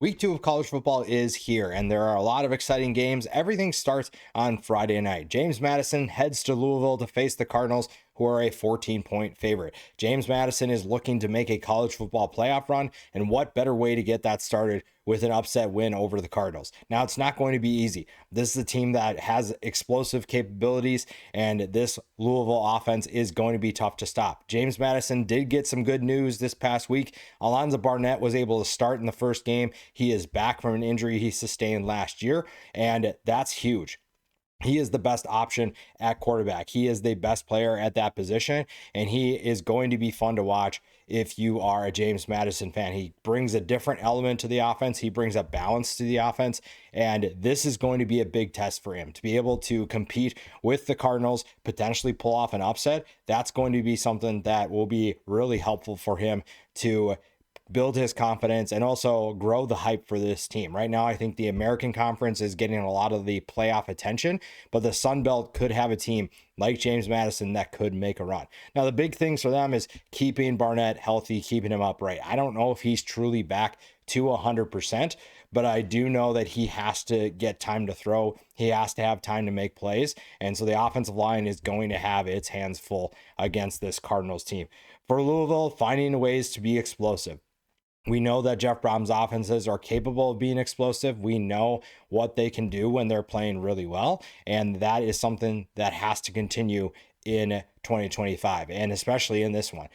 Week 2 of college football is here, and there are a lot of exciting games. Everything starts on Friday night. James Madison heads to Louisville to face the Cardinals, who are a 14-point favorite. James Madison is looking to make a college football playoff run, and what better way to get that started with an upset win over the Cardinals? Now, it's not going to be easy. This is a team that has explosive capabilities, and this Louisville offense is going to be tough to stop. James Madison did get some good news this past week. Alonzo Barnett was able to start in the first game. He is back from an injury he sustained last year, and that's huge. He is the best option at quarterback. He is the best player at that position, and he is going to be fun to watch if you are a James Madison fan. He brings a different element to the offense. He brings a balance to the offense, and this is going to be a big test for him to be able to compete with the Cardinals, potentially pull off an upset. That's going to be something that will be really helpful for him to build his confidence and also grow the hype for this team. Right now, I think the American Conference is getting a lot of the playoff attention, but the Sun Belt could have a team like James Madison that could make a run. Now, the big things for them is keeping Barnett healthy, keeping him upright. I don't know if he's truly back to 100%, but I do know that he has to get time to throw. He has to have time to make plays. And so the offensive line is going to have its hands full against this Cardinals team. For Louisville, finding ways to be explosive. We know that Jeff Brom's offenses are capable of being explosive. We know what they can do when they're playing really well. And that is something that has to continue in 2025, and especially in this one.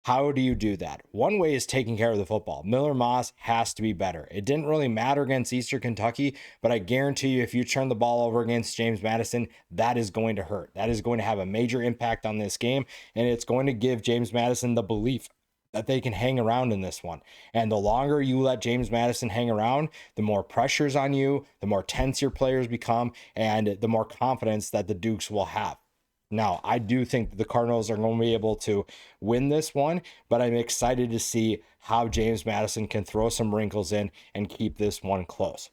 How do you do that? One way is taking care of the football. Miller Moss has to be better. It didn't really matter against Eastern Kentucky, but I guarantee you, if you turn the ball over against James Madison, that is going to hurt. That is going to have a major impact on this game, and it's going to give James Madison the belief that they can hang around in this one. And the longer you let James Madison hang around, the more pressure's on you, the more tense your players become, and the more confidence that the Dukes will have. Now, I do think that the Cardinals are going to be able to win this one, but I'm excited to see how James Madison can throw some wrinkles in and keep this one close.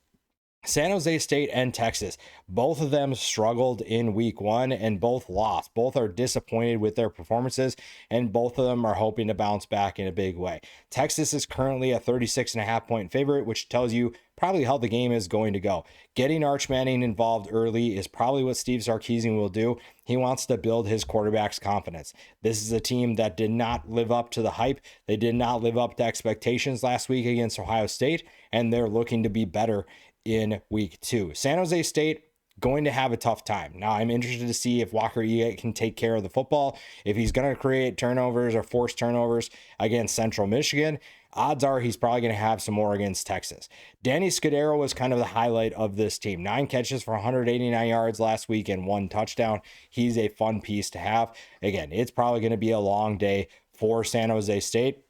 San Jose State and Texas, both of them struggled in week 1 and both lost. Both are disappointed with their performances, and both of them are hoping to bounce back in a big way. Texas is currently a 36.5-point favorite, which tells you probably how the game is going to go. Getting Arch Manning involved early is probably what Steve Sarkisian will do. He wants to build his quarterback's confidence. This is a team that did not live up to the hype. They did not live up to expectations last week against Ohio State, and they're looking to be better in week 2. San Jose State going to have a tough time. Now, I'm interested to see if Walker Eaton can take care of the football. If he's going to create turnovers or force turnovers against Central Michigan, odds are he's probably going to have some more against Texas. Danny Scudero was kind of the highlight of this team. 9 catches for 189 yards last week and 1 touchdown. He's a fun piece to have. Again, it's probably going to be a long day for San Jose State,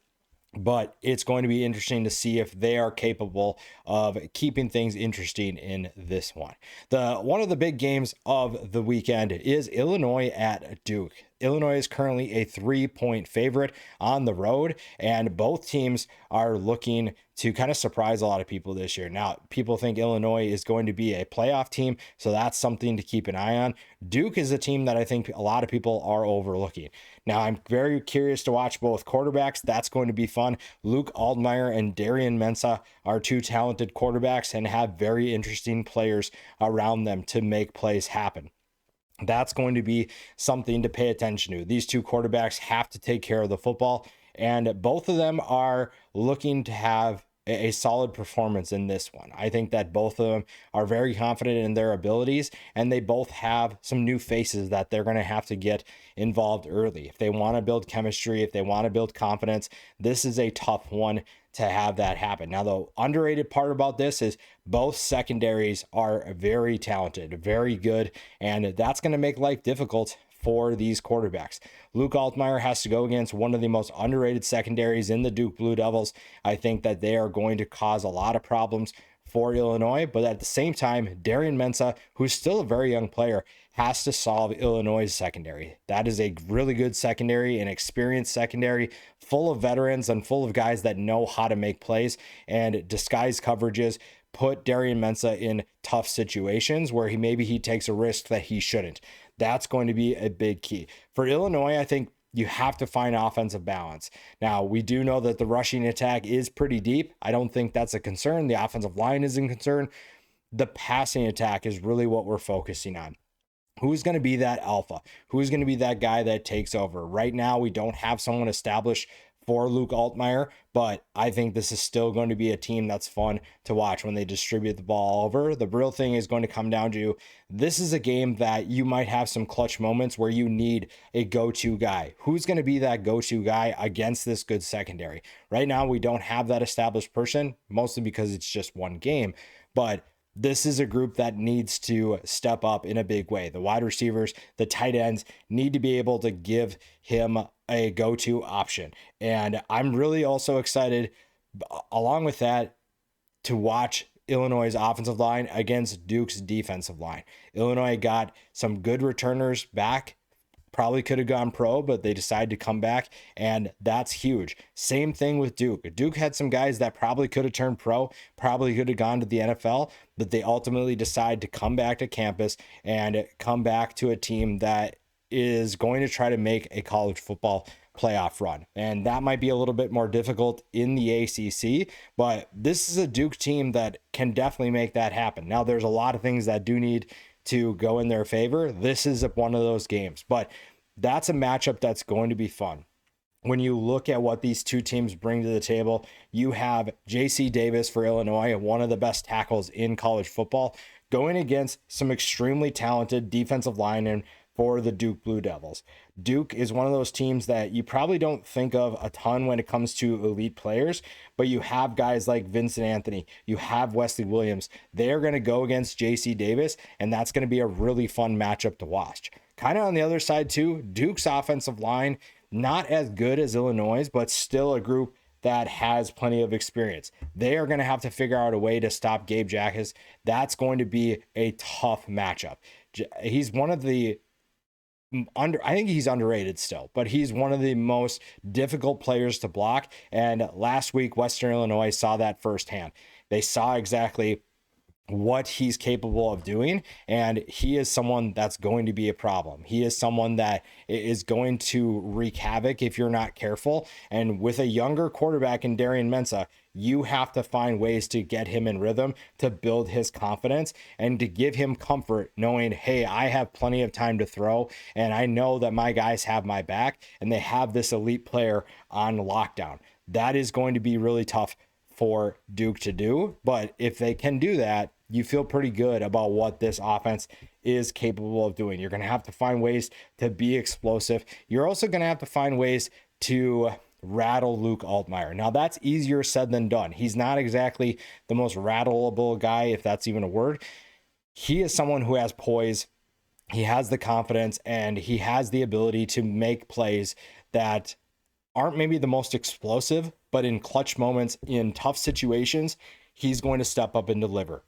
but it's going to be interesting to see if they are capable of keeping things interesting in this one. One of the big games of the weekend is Illinois at Duke. Illinois is currently a 3-point favorite on the road, and both teams are looking to kind of surprise a lot of people this year. Now, people think Illinois is going to be a playoff team, so that's something to keep an eye on. Duke is a team that I think a lot of people are overlooking. Now, I'm very curious to watch both quarterbacks. That's going to be fun. Luke Altmyer and Darian Mensah are 2 talented quarterbacks and have very interesting players around them to make plays happen. That's going to be something to pay attention to. These 2 quarterbacks have to take care of the football, and both of them are looking to have a solid performance in this one. I think that both of them are very confident in their abilities, and they both have some new faces that they're going to have to get involved early. If they want to build chemistry, if they want to build confidence, this is a tough one to have that happen. Now, the underrated part about this is both secondaries are very talented, very good, and that's going to make life difficult for these quarterbacks. Luke Altmyer has to go against one of the most underrated secondaries in the Duke Blue Devils. I think that they are going to cause a lot of problems for Illinois, but at the same time, Darian Mensah, who's still a very young player, has to solve Illinois' secondary. That is a really good secondary, an experienced secondary, full of veterans and full of guys that know how to make plays and disguise coverages, put Darian Mensah in tough situations where he takes a risk that he shouldn't. That's going to be a big key. For Illinois, I think you have to find offensive balance. Now, we do know that the rushing attack is pretty deep. I don't think that's a concern. The offensive line isn't concerned. The passing attack is really what we're focusing on. Who's going to be that alpha? Who's going to be that guy that takes over? Right now, we don't have someone established for Luke Altmaier, but I think this is still going to be a team that's fun to watch when they distribute the ball over. The real thing is going to come down to, this is a game that you might have some clutch moments where you need a go-to guy. Who's going to be that go-to guy against this good secondary? Right now, we don't have that established person, mostly because it's just one game, but this is a group that needs to step up in a big way. The wide receivers, the tight ends need to be able to give him a go-to option. And I'm really also excited, along with that, to watch Illinois' offensive line against Duke's defensive line. Illinois got some good returners back. Probably could have gone pro, but they decided to come back, and that's huge. Same thing with Duke. Duke had some guys that probably could have turned pro, probably could have gone to the NFL, but they ultimately decide to come back to campus and come back to a team that is going to try to make a college football playoff run. And that might be a little bit more difficult in the ACC, but this is a Duke team that can definitely make that happen. Now, there's a lot of things that do need to go in their favor. This is one of those games, but that's a matchup that's going to be fun. When you look at what these two teams bring to the table, you have J.C. Davis for Illinois, one of the best tackles in college football, going against some extremely talented defensive linemen for the Duke Blue Devils. Duke is one of those teams that you probably don't think of a ton when it comes to elite players, but you have guys like Vincent Anthony, you have Wesley Williams. They're going to go against JC Davis, and that's going to be a really fun matchup to watch. Kind of on the other side too, Duke's offensive line, not as good as Illinois', but still a group that has plenty of experience. They are going to have to figure out a way to stop Gabe Jacas. That's going to be a tough matchup. He's one of the I think he's underrated still, but he's one of the most difficult players to block. And last week, Western Illinois saw that firsthand. They saw exactly what he's capable of doing, and he is someone that's going to be a problem. He is someone that is going to wreak havoc if you're not careful. And with a younger quarterback in Darian Mensah, you have to find ways to get him in rhythm, to build his confidence, and to give him comfort knowing, hey, I have plenty of time to throw, and I know that my guys have my back, and they have this elite player on lockdown. That is going to be really tough for Duke to do, but if they can do that, you feel pretty good about what this offense is capable of doing. You're going to have to find ways to be explosive. You're also going to have to find ways to rattle Luke Altmaier. Now, that's easier said than done. He's not exactly the most rattleable guy, if that's even a word. He is someone who has poise, he has the confidence, and he has the ability to make plays that aren't maybe the most explosive, but in clutch moments, in tough situations, he's going to step up and deliver.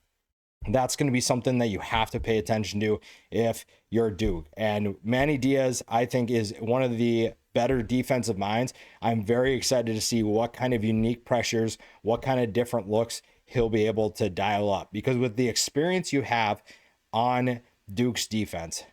That's going to be something that you have to pay attention to if you're Duke. And Manny Diaz, I think, is one of the better defensive minds. I'm very excited to see what kind of unique pressures, what kind of different looks he'll be able to dial up. Because with the experience you have on Duke's defense,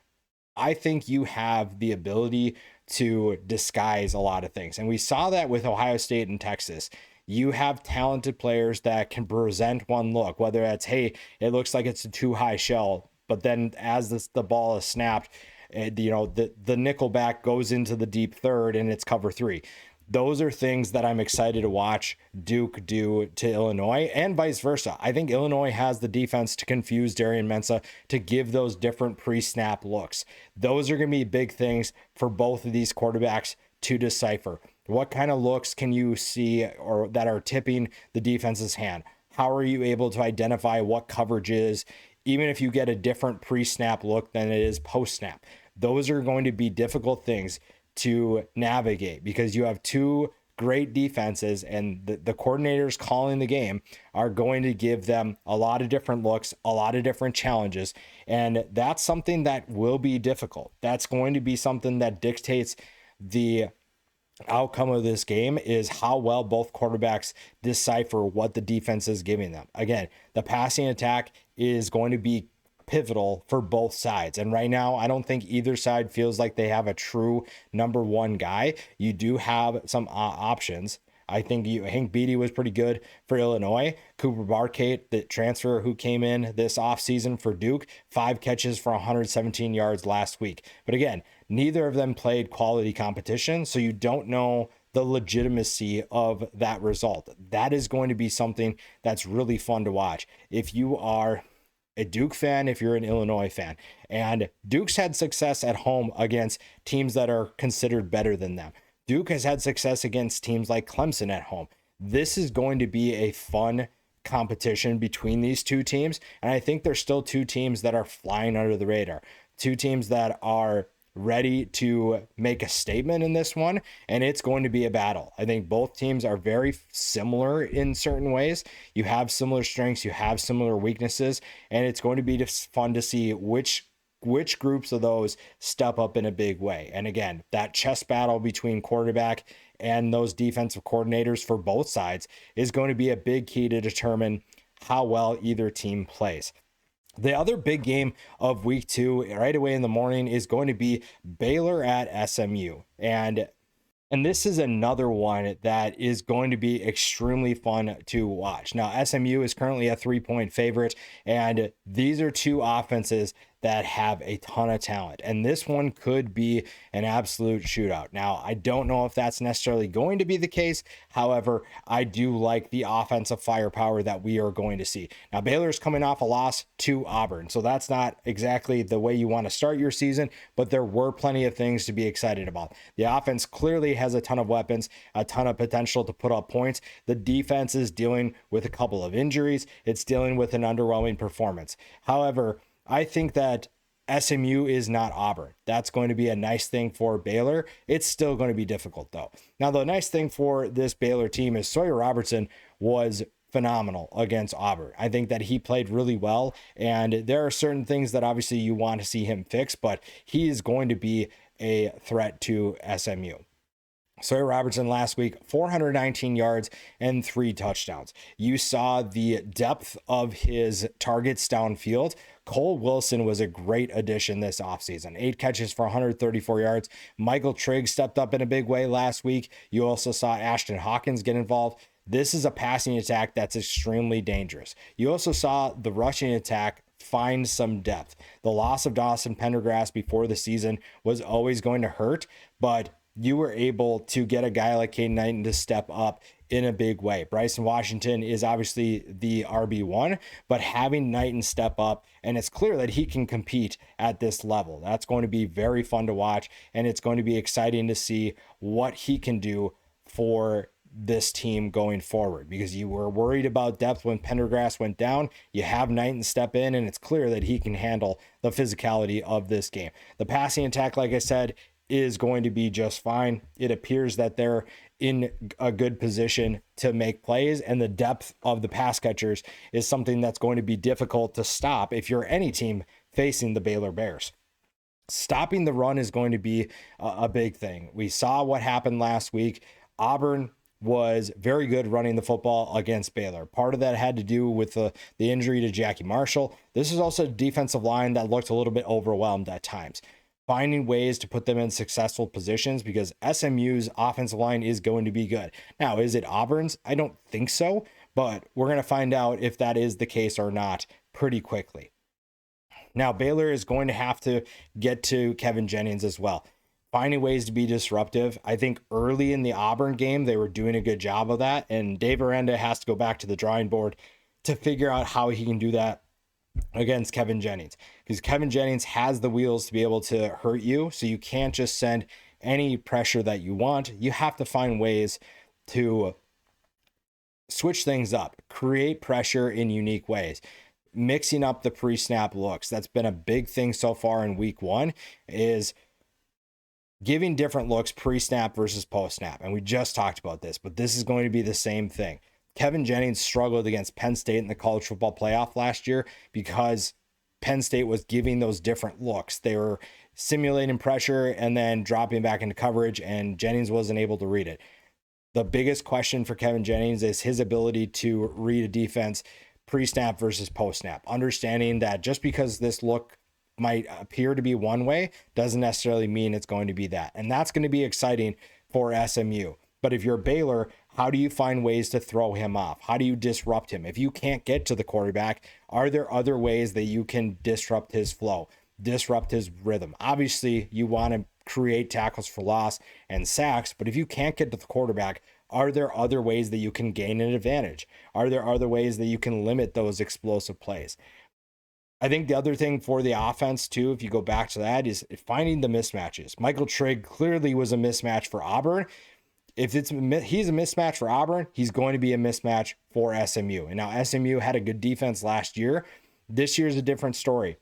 I think you have the ability to disguise a lot of things. And we saw that with Ohio State and Texas. You have talented players that can present one look, whether that's, hey, it looks like it's a too high shell, but then as the ball is snapped, the nickel back goes into the deep third and it's cover three. Those are things that I'm excited to watch Duke do to Illinois, and vice versa. I think Illinois has the defense to confuse Darian Mensah, to give those different pre-snap looks. Those are going to be big things for both of these quarterbacks to decipher. What kind of looks can you see or that are tipping the defense's hand? How are you able to identify what coverage is, even if you get a different pre-snap look than it is post-snap? Those are going to be difficult things to navigate because you have two great defenses, and the coordinators calling the game are going to give them a lot of different looks, a lot of different challenges. And that's something that will be difficult. That's going to be something that dictates the outcome of this game, is how well both quarterbacks decipher what the defense is giving them. Again, the passing attack is going to be pivotal for both sides. And right now, I don't think either side feels like they have a true number one guy. You do have some options. I think Hank Beatty was pretty good for Illinois. Cooper Barkate, the transfer who came in this offseason for Duke, 5 catches for 117 yards last week. But again, neither of them played quality competition, so you don't know the legitimacy of that result. That is going to be something that's really fun to watch. If you are a Duke fan, if you're an Illinois fan, and Duke's had success at home against teams that are considered better than them. Duke has had success against teams like Clemson at home. This is going to be a fun competition between these two teams. And I think there's still two teams that are flying under the radar, two teams that are ready to make a statement in this one. And it's going to be a battle. I think both teams are very similar in certain ways. You have similar strengths, you have similar weaknesses, and it's going to be just fun to see which groups of those step up in a big way. And again, that chess battle between quarterback and those defensive coordinators for both sides is going to be a big key to determine how well either team plays. The other big game of week 2 right away in the morning is going to be Baylor at SMU. And this is another one that is going to be extremely fun to watch. Now, SMU is currently a 3-point favorite, and these are two offenses that have a ton of talent. And this one could be an absolute shootout. Now, I don't know if that's necessarily going to be the case. However, I do like the offensive firepower that we are going to see. Now, Baylor's coming off a loss to Auburn, so that's not exactly the way you want to start your season, but there were plenty of things to be excited about. The offense clearly has a ton of weapons, a ton of potential to put up points. The defense is dealing with a couple of injuries. It's dealing with an underwhelming performance. However, I think that SMU is not Auburn. That's going to be a nice thing for Baylor. It's still going to be difficult, though. Now, the nice thing for this Baylor team is Sawyer Robertson was phenomenal against Auburn. I think that he played really well, and there are certain things that obviously you want to see him fix, but he is going to be a threat to SMU. Sawyer Robertson last week, 419 yards and 3 touchdowns. You saw the depth of his targets downfield. Cole Wilson was a great addition this offseason. 8 catches for 134 yards. Michael Trigg stepped up in a big way last week. You also saw Ashton Hawkins get involved. This is a passing attack that's extremely dangerous. You also saw the rushing attack find some depth. The loss of Dawson Pendergrass before the season was always going to hurt, but you were able to get a guy like Caden Knighton to step up in a big way. Bryson Washington is obviously the RB1, but having Knighton step up, and it's clear that he can compete at this level. That's going to be very fun to watch, and it's going to be exciting to see what he can do for this team going forward, because you were worried about depth when Pendergrass went down. You have Knighton step in, and it's clear that he can handle the physicality of this game. The passing attack, like I said, is going to be just fine. It appears that they're in a good position to make plays, and the depth of the pass catchers is something that's going to be difficult to stop if you're any team facing the Baylor Bears. Stopping the run is going to be a big thing. We saw what happened last week. Auburn was very good running the football against Baylor. Part of that had to do with the injury to Jackie Marshall. This is also a defensive line that looked a little bit overwhelmed at times. Finding ways to put them in successful positions, because SMU's offensive line is going to be good. Now, is it Auburn's? I don't think so, but we're going to find out if that is the case or not pretty quickly. Now, Baylor is going to have to get to Kevin Jennings as well. Finding ways to be disruptive. I think early in the Auburn game, they were doing a good job of that, and Dave Aranda has to go back to the drawing board to figure out how he can do that against Kevin Jennings, because Kevin Jennings has the wheels to be able to hurt you. So you can't just send any pressure that you want. You have to find ways to switch things up, create pressure in unique ways, mixing up the pre-snap looks. That's been a big thing so far in week 1, is giving different looks pre-snap versus post-snap. And we just talked about this, but this is going to be the same thing. Kevin Jennings struggled against Penn State in the college football playoff last year because Penn State was giving those different looks. They were simulating pressure and then dropping back into coverage, and Jennings wasn't able to read it. The biggest question for Kevin Jennings is his ability to read a defense pre-snap versus post-snap, understanding that just because this look might appear to be one way doesn't necessarily mean it's going to be that. And that's going to be exciting for SMU. But if you're Baylor, how do you find ways to throw him off? How do you disrupt him? If you can't get to the quarterback, are there other ways that you can disrupt his flow, disrupt his rhythm? Obviously, you want to create tackles for loss and sacks, but if you can't get to the quarterback, are there other ways that you can gain an advantage? Are there other ways that you can limit those explosive plays? I think the other thing for the offense too, if you go back to that, is finding the mismatches. Michael Trigg clearly was a mismatch for Auburn. If he's a mismatch for Auburn, he's going to be a mismatch for SMU. And now SMU had a good defense last year. This year's a different story.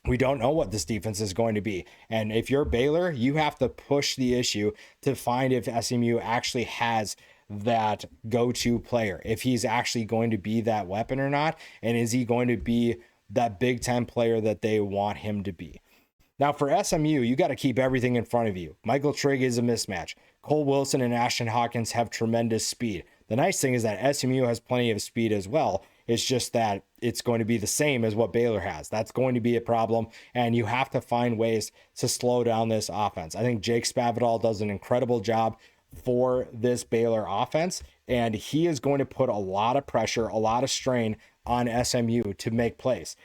We don't know what this defense is going to be. And if you're Baylor, you have to push the issue to find if SMU actually has that go-to player, if he's actually going to be that weapon or not. And is he going to be that Big Ten player that they want him to be? Now for SMU, you got to keep everything in front of you. Michael Trigg is a mismatch. Cole Wilson and Ashton Hawkins have tremendous speed. The nice thing is that SMU has plenty of speed as well. It's just that it's going to be the same as what Baylor has. That's going to be a problem, and you have to find ways to slow down this offense. I think Jake Spavital does an incredible job for this Baylor offense, and he is going to put a lot of pressure, a lot of strain on SMU to make plays.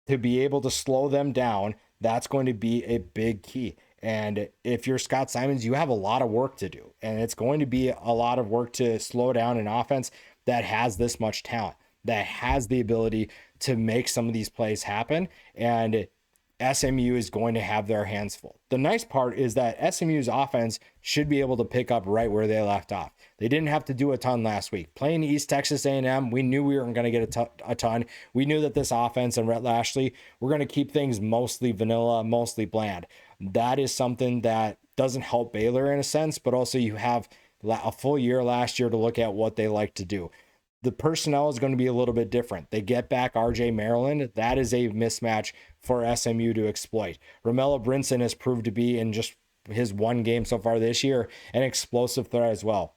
To be able to slow them down, that's going to be a big key. And if you're Scott Simons, you have a lot of work to do, and it's going to be a lot of work to slow down an offense that has this much talent, that has the ability to make some of these plays happen. And SMU is going to have their hands full. The nice part is that SMU's offense should be able to pick up right where they left off. They didn't have to do a ton last week. Playing East Texas A&M, we knew we weren't going to get a ton. We knew that this offense and Rhett Lashley were going to keep things mostly vanilla, mostly bland. That is something that doesn't help Baylor in a sense, but also you have a full year last year to look at what they like to do. The personnel is going to be a little bit different. They get back RJ Maryland. That is a mismatch for SMU to exploit. Romello Brinson has proved to be, in just his one game so far this year, an explosive threat as well.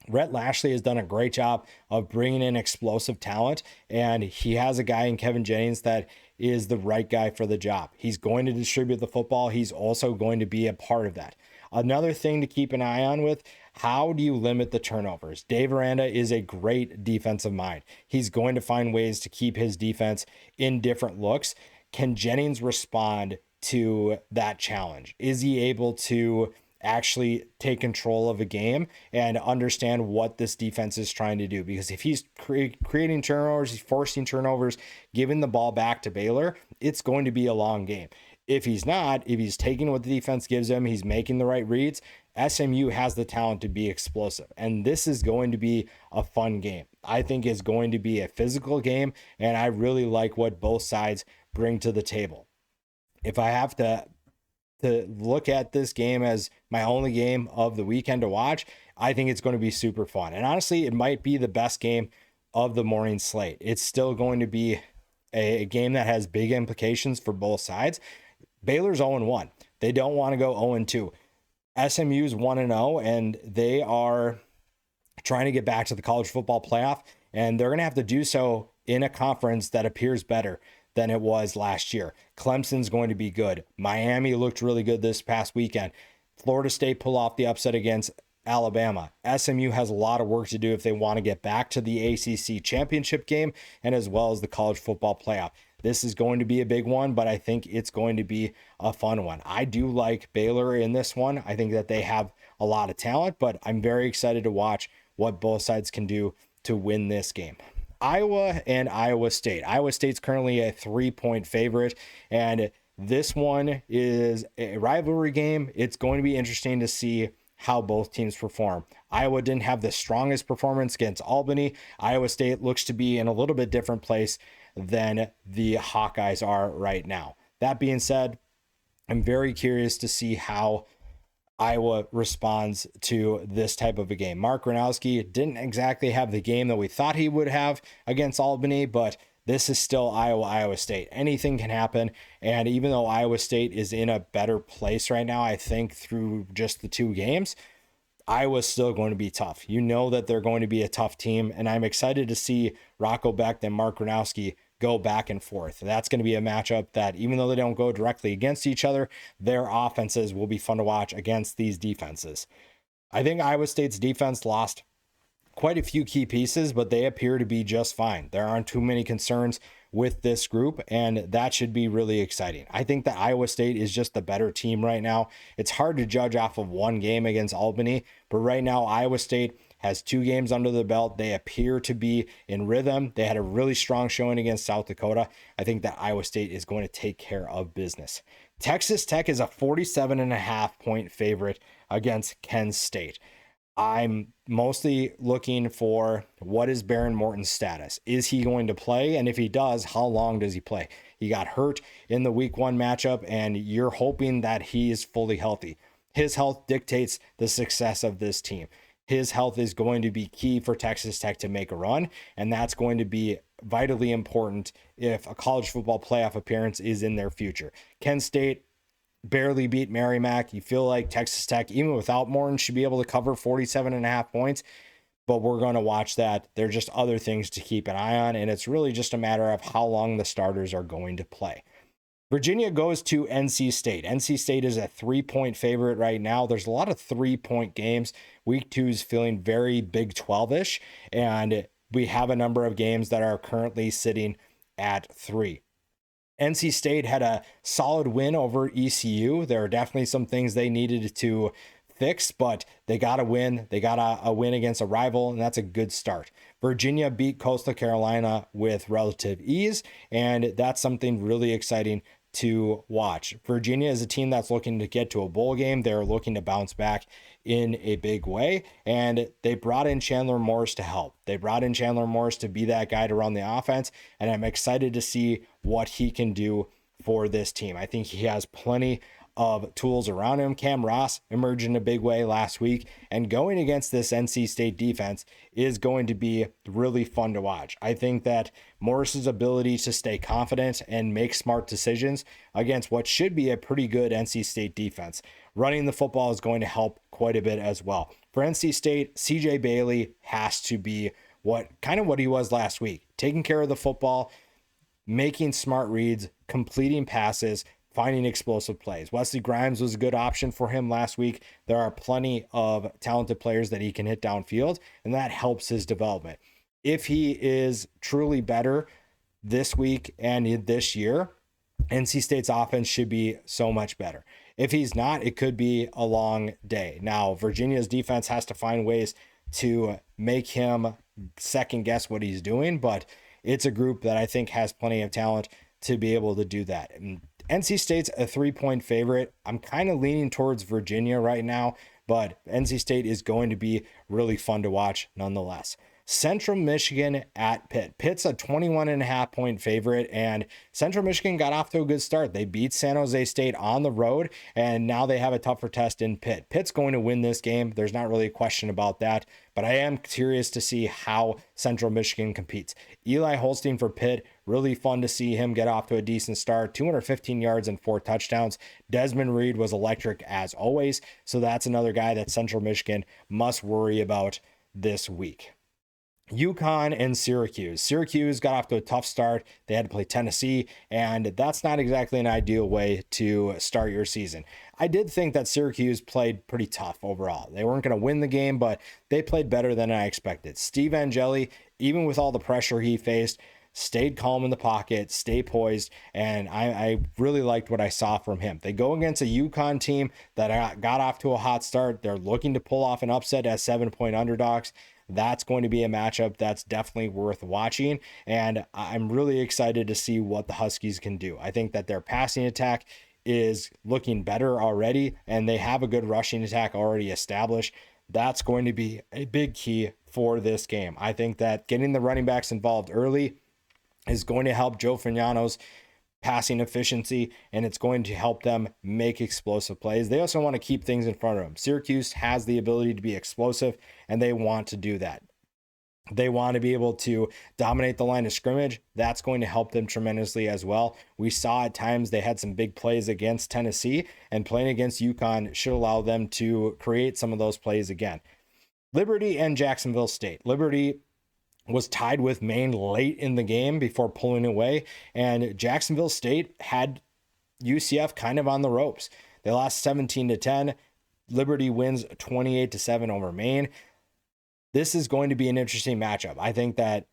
Rhett Lashley has done a great job of bringing in explosive talent, and he has a guy in Kevin Jennings that is the right guy for the job. He's going to distribute the football. He's also going to be a part of that. Another thing to keep an eye on with, how do you limit the turnovers? Dave Aranda is a great defensive mind. He's going to find ways to keep his defense in different looks. Can Jennings respond to that challenge? Is he able to actually take control of a game and understand what this defense is trying to do? Because if he's creating turnovers, he's forcing turnovers, giving the ball back to Baylor, it's going to be a long game. If he's not, if he's taking what the defense gives him, he's making the right reads, SMU has the talent to be explosive. And this is going to be a fun game. I think it's going to be a physical game, and I really like what both sides bring to the table. If I have to look at this game as my only game of the weekend to watch, I think it's going to be super fun. And honestly, it might be the best game of the morning slate. It's still going to be a game that has big implications for both sides. Baylor's 0-1. They don't want to go 0-2. SMU's 1-0, and they are trying to get back to the college football playoff, and they're going to have to do so in a conference that appears better than it was last year. Clemson's going to be good. Miami looked really good this past weekend. Florida State pulled off the upset against Alabama. SMU has a lot of work to do if they want to get back to the ACC championship game and as well as the college football playoff. This is going to be a big one, but I think it's going to be a fun one. I do like Baylor in this one. I think that they have a lot of talent, but I'm very excited to watch what both sides can do to win this game. Iowa and Iowa State. Iowa State's currently a 3-point favorite, and this one is a rivalry game. It's going to be interesting to see how both teams perform. Iowa didn't have the strongest performance against Albany. Iowa State looks to be in a little bit different place than the Hawkeyes are right now. That being said, I'm very curious to see how Iowa responds to this type of a game. Mark Gronowski didn't exactly have the game that we thought he would have against Albany, but this is still Iowa State. Anything can happen. And even though Iowa State is in a better place right now, I think through just the two games, Iowa's still going to be tough. You know that they're going to be a tough team, and I'm excited to see Rocco Becht and Mark Gronowski go back and forth. That's going to be a matchup that, even though they don't go directly against each other, their offenses will be fun to watch against these defenses. I think Iowa State's defense lost quite a few key pieces, but they appear to be just fine. There aren't too many concerns with this group, and that should be really exciting. I think that Iowa State is just the better team right now. It's hard to judge off of one game against Albany, but right now Iowa State has 2 games under the belt. They appear to be in rhythm. They had a really strong showing against South Dakota. I think that Iowa State is going to take care of business. Texas Tech is a 47.5-point favorite against Kent State. I'm mostly looking for, what is Baron Morton's status? Is he going to play? And if he does, how long does he play? He got hurt in the week 1 matchup, and you're hoping that he is fully healthy. His health dictates the success of this team. His health is going to be key for Texas Tech to make a run, and that's going to be vitally important if a college football playoff appearance is in their future. Kent State barely beat Merrimack. You feel like Texas Tech, even without Morton, should be able to cover 47.5 points, but we're going to watch that. There are just other things to keep an eye on, and it's really just a matter of how long the starters are going to play. Virginia goes to NC State. NC State is a 3-point favorite right now. There's a lot of 3-point games. Week 2 is feeling very Big 12-ish, and we have a number of games that are currently sitting at 3. NC State had a solid win over ECU. There are definitely some things they needed to fix, but they got a win. They got a win against a rival, and that's a good start. Virginia beat Coastal Carolina with relative ease, and that's something really exciting to watch. Virginia is a team that's looking to get to a bowl game. They're looking to bounce back in a big way, and they brought in Chandler Morris to help. They brought in Chandler Morris to be that guy to run the offense, and I'm excited to see what he can do for this team. I think he has plenty of tools around him. Cam Ross emerged in a big way last week, and going against this NC State defense is going to be really fun to watch. I think that Morris's ability to stay confident and make smart decisions against what should be a pretty good NC State defense, running the football, is going to help quite a bit as well. For NC State, CJ Bailey has to be what he was last week, taking care of the football, making smart reads, completing passes, finding explosive plays. Wesley Grimes was a good option for him last week. There are plenty of talented players that he can hit downfield, and that helps his development. If he is truly better this week and this year, NC State's offense should be so much better. If he's not, it could be a long day. Now, Virginia's defense has to find ways to make him second guess what he's doing, but it's a group that I think has plenty of talent to be able to do that. And NC State's a 3-point favorite. I'm kind of leaning towards Virginia right now, but NC State is going to be really fun to watch nonetheless. Central Michigan at Pitt. Pitt's a 21.5-point favorite, and Central Michigan got off to a good start. They beat San Jose State on the road, and now they have a tougher test in Pitt. Pitt's going to win this game. There's not really a question about that, but I am curious to see how Central Michigan competes. Eli Holstein for Pitt, really fun to see him get off to a decent start. 215 yards and 4 touchdowns. Desmond Reed was electric as always, so that's another guy that Central Michigan must worry about this week. UConn and Syracuse. Syracuse got off to a tough start. They had to play Tennessee, and that's not exactly an ideal way to start your season. I did think that Syracuse played pretty tough overall. They weren't going to win the game, but they played better than I expected. Steve Angeli, even with all the pressure he faced, stayed calm in the pocket, stayed poised, and I really liked what I saw from him. They go against a UConn team that got off to a hot start. They're looking to pull off an upset as 7-point underdogs. That's going to be a matchup that's definitely worth watching, and I'm really excited to see what the Huskies can do. I think that their passing attack is looking better already, and they have a good rushing attack already established. That's going to be a big key for this game. I think that getting the running backs involved early is going to help Joe Fagnano's passing efficiency, and it's going to help them make explosive plays. They also want to keep things in front of them. Syracuse has the ability to be explosive, and they want to do that. They want to be able to dominate the line of scrimmage. That's going to help them tremendously as well. We saw at times they had some big plays against Tennessee, and playing against UConn should allow them to create some of those plays again. Liberty and Jacksonville State. Liberty was tied with Maine late in the game before pulling away, and Jacksonville State had UCF kind of on the ropes. They lost 17-10. Liberty wins 28-7 over Maine. This is going to be an interesting matchup. I think that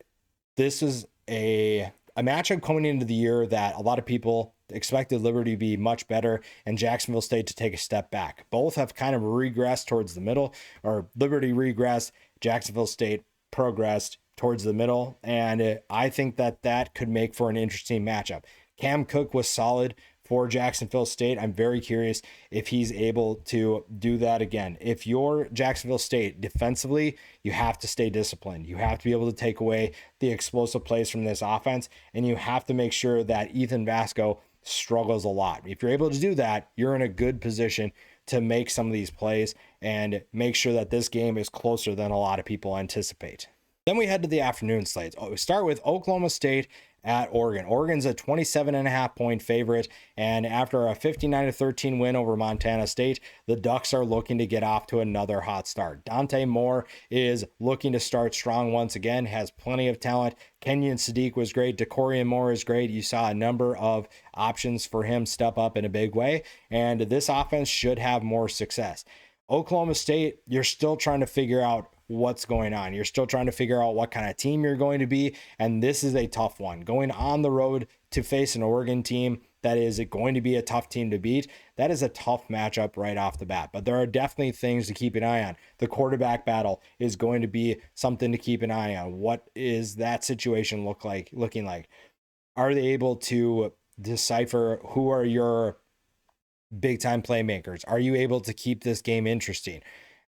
this is a matchup coming into the year that a lot of people expected Liberty to be much better and Jacksonville State to take a step back. Both have kind of regressed towards the middle, or Liberty regressed, Jacksonville State progressed towards the middle, and I think that could make for an interesting matchup. Cam Cook was solid for Jacksonville State. I'm very curious if he's able to do that again. If you're Jacksonville State defensively, you have to stay disciplined. You have to be able to take away the explosive plays from this offense, and you have to make sure that Ethan Vasco struggles a lot. If you're able to do that, you're in a good position to make some of these plays and make sure that this game is closer than a lot of people anticipate. Then we head to the afternoon slates. We start with Oklahoma State at Oregon. Oregon's a 27.5 point favorite, and after a 59-13 win over Montana State, the Ducks are looking to get off to another hot start. Dante Moore is looking to start strong once again, has plenty of talent. Kenyon Sadiq was great. Decorian Moore is great. You saw a number of options for him step up in a big way, and this offense should have more success. Oklahoma State, you're still trying to figure out what's going on. You're still trying to figure out what kind of team you're going to be, and this is a tough one. Going on the road to face an Oregon team that is going to be a tough team to beat, that is a tough matchup right off the bat. But there are definitely things to keep an eye on. The quarterback battle is going to be something to keep an eye on. What is that situation looking like? Are they able to decipher who are your big-time playmakers? Are you able to keep this game interesting?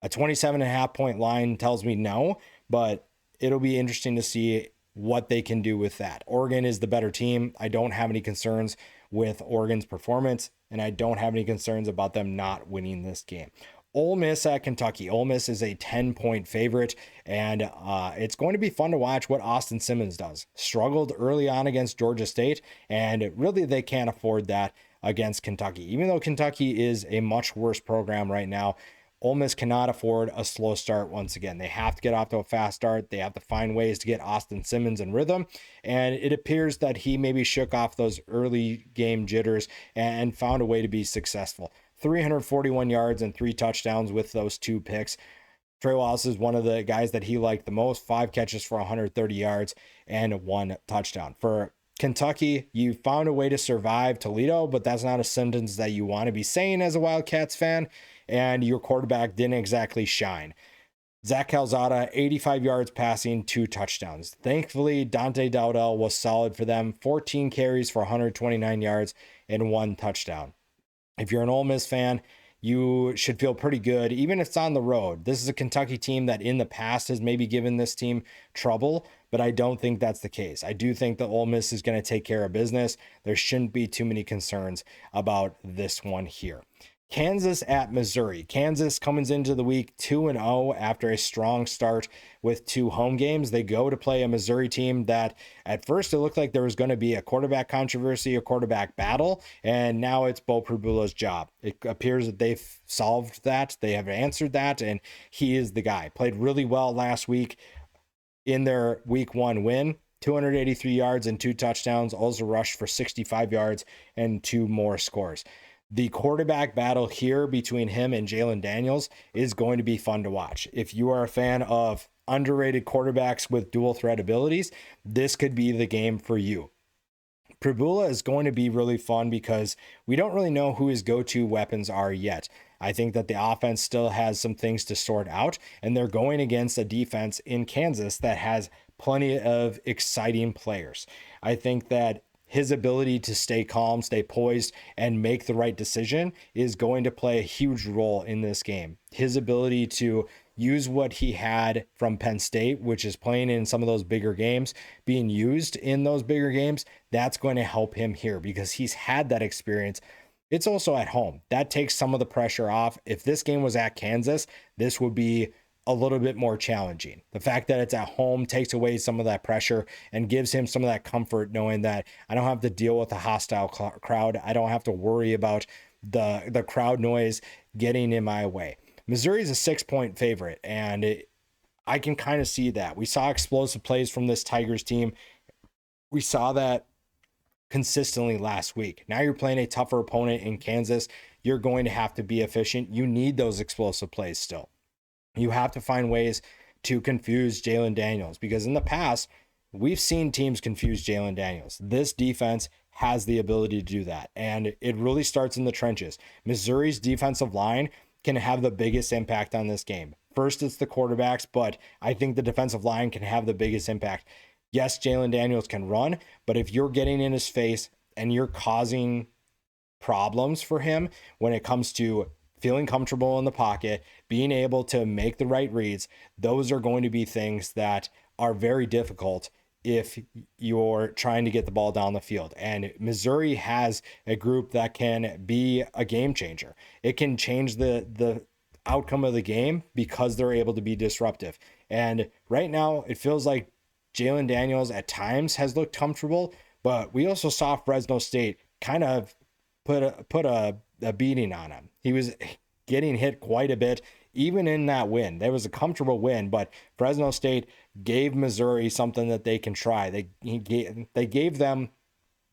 A 27.5 point line tells me no, but it'll be interesting to see what they can do with that. Oregon is the better team. I don't have any concerns with Oregon's performance, and I don't have any concerns about them not winning this game. Ole Miss at Kentucky. Ole Miss is a 10-point favorite, and it's going to be fun to watch what Austin Simmons does. Struggled early on against Georgia State, and really they can't afford that against Kentucky. Even though Kentucky is a much worse program right now, Ole Miss cannot afford a slow start once again. They have to get off to a fast start. They have to find ways to get Austin Simmons in rhythm. And it appears that he maybe shook off those early game jitters and found a way to be successful. 341 yards and 3 touchdowns with those 2 picks. Trey Wallace is one of the guys that he liked the most. 5 catches for 130 yards and 1 touchdown. For Kentucky, you found a way to survive Toledo, but that's not a sentence that you want to be saying as a Wildcats fan. And your quarterback didn't exactly shine. Zach Calzada, 85 yards passing, 2 touchdowns. Thankfully, Dante Dowdell was solid for them. 14 carries for 129 yards and 1 touchdown. If you're an Ole Miss fan, you should feel pretty good, even if it's on the road. This is a Kentucky team that in the past has maybe given this team trouble, but I don't think that's the case. I do think that Ole Miss is going to take care of business. There shouldn't be too many concerns about this one here. Kansas at Missouri. Kansas comes into the week 2-0 after a strong start with 2 home games. They go to play a Missouri team that at first it looked like there was going to be a quarterback controversy, a quarterback battle, and now it's Bo Pribula's job. It appears that they've solved that. They have answered that, and he is the guy. Played really well last week in their week 1 win. 283 yards and 2 touchdowns, also rushed for 65 yards and 2 more scores. The quarterback battle here between him and Jalen Daniels is going to be fun to watch. If you are a fan of underrated quarterbacks with dual threat abilities, this could be the game for you. Pribula is going to be really fun because we don't really know who his go-to weapons are yet. I think that the offense still has some things to sort out, and they're going against a defense in Kansas that has plenty of exciting players. I think that his ability to stay calm, stay poised, and make the right decision is going to play a huge role in this game. His ability to use what he had from Penn State, which is playing in some of those bigger games, being used in those bigger games, that's going to help him here because he's had that experience. It's also at home. That takes some of the pressure off. If this game was at Kansas, this would be a little bit more challenging. The fact that it's at home takes away some of that pressure and gives him some of that comfort knowing that I don't have to deal with a hostile crowd. I don't have to worry about the crowd noise getting in my way. Missouri's a 6-point favorite, and I can kind of see that. We saw explosive plays from this Tigers team. We saw that consistently last week. Now you're playing a tougher opponent in Kansas. You're going to have to be efficient. You need those explosive plays still. You have to find ways to confuse Jalen Daniels, because in the past, we've seen teams confuse Jalen Daniels. This defense has the ability to do that, and it really starts in the trenches. Missouri's defensive line can have the biggest impact on this game. First, it's the quarterbacks, but I think the defensive line can have the biggest impact. Yes, Jalen Daniels can run, but if you're getting in his face and you're causing problems for him when it comes to feeling comfortable in the pocket, being able to make the right reads, those are going to be things that are very difficult if you're trying to get the ball down the field. And Missouri has a group that can be a game changer. It can change the outcome of the game because they're able to be disruptive. And right now, it feels like Jalen Daniels at times has looked comfortable, but we also saw Fresno State kind of put a beating on him. He was getting hit quite a bit, even in that win. There was a comfortable win, but Fresno State gave Missouri something that they can try. They gave them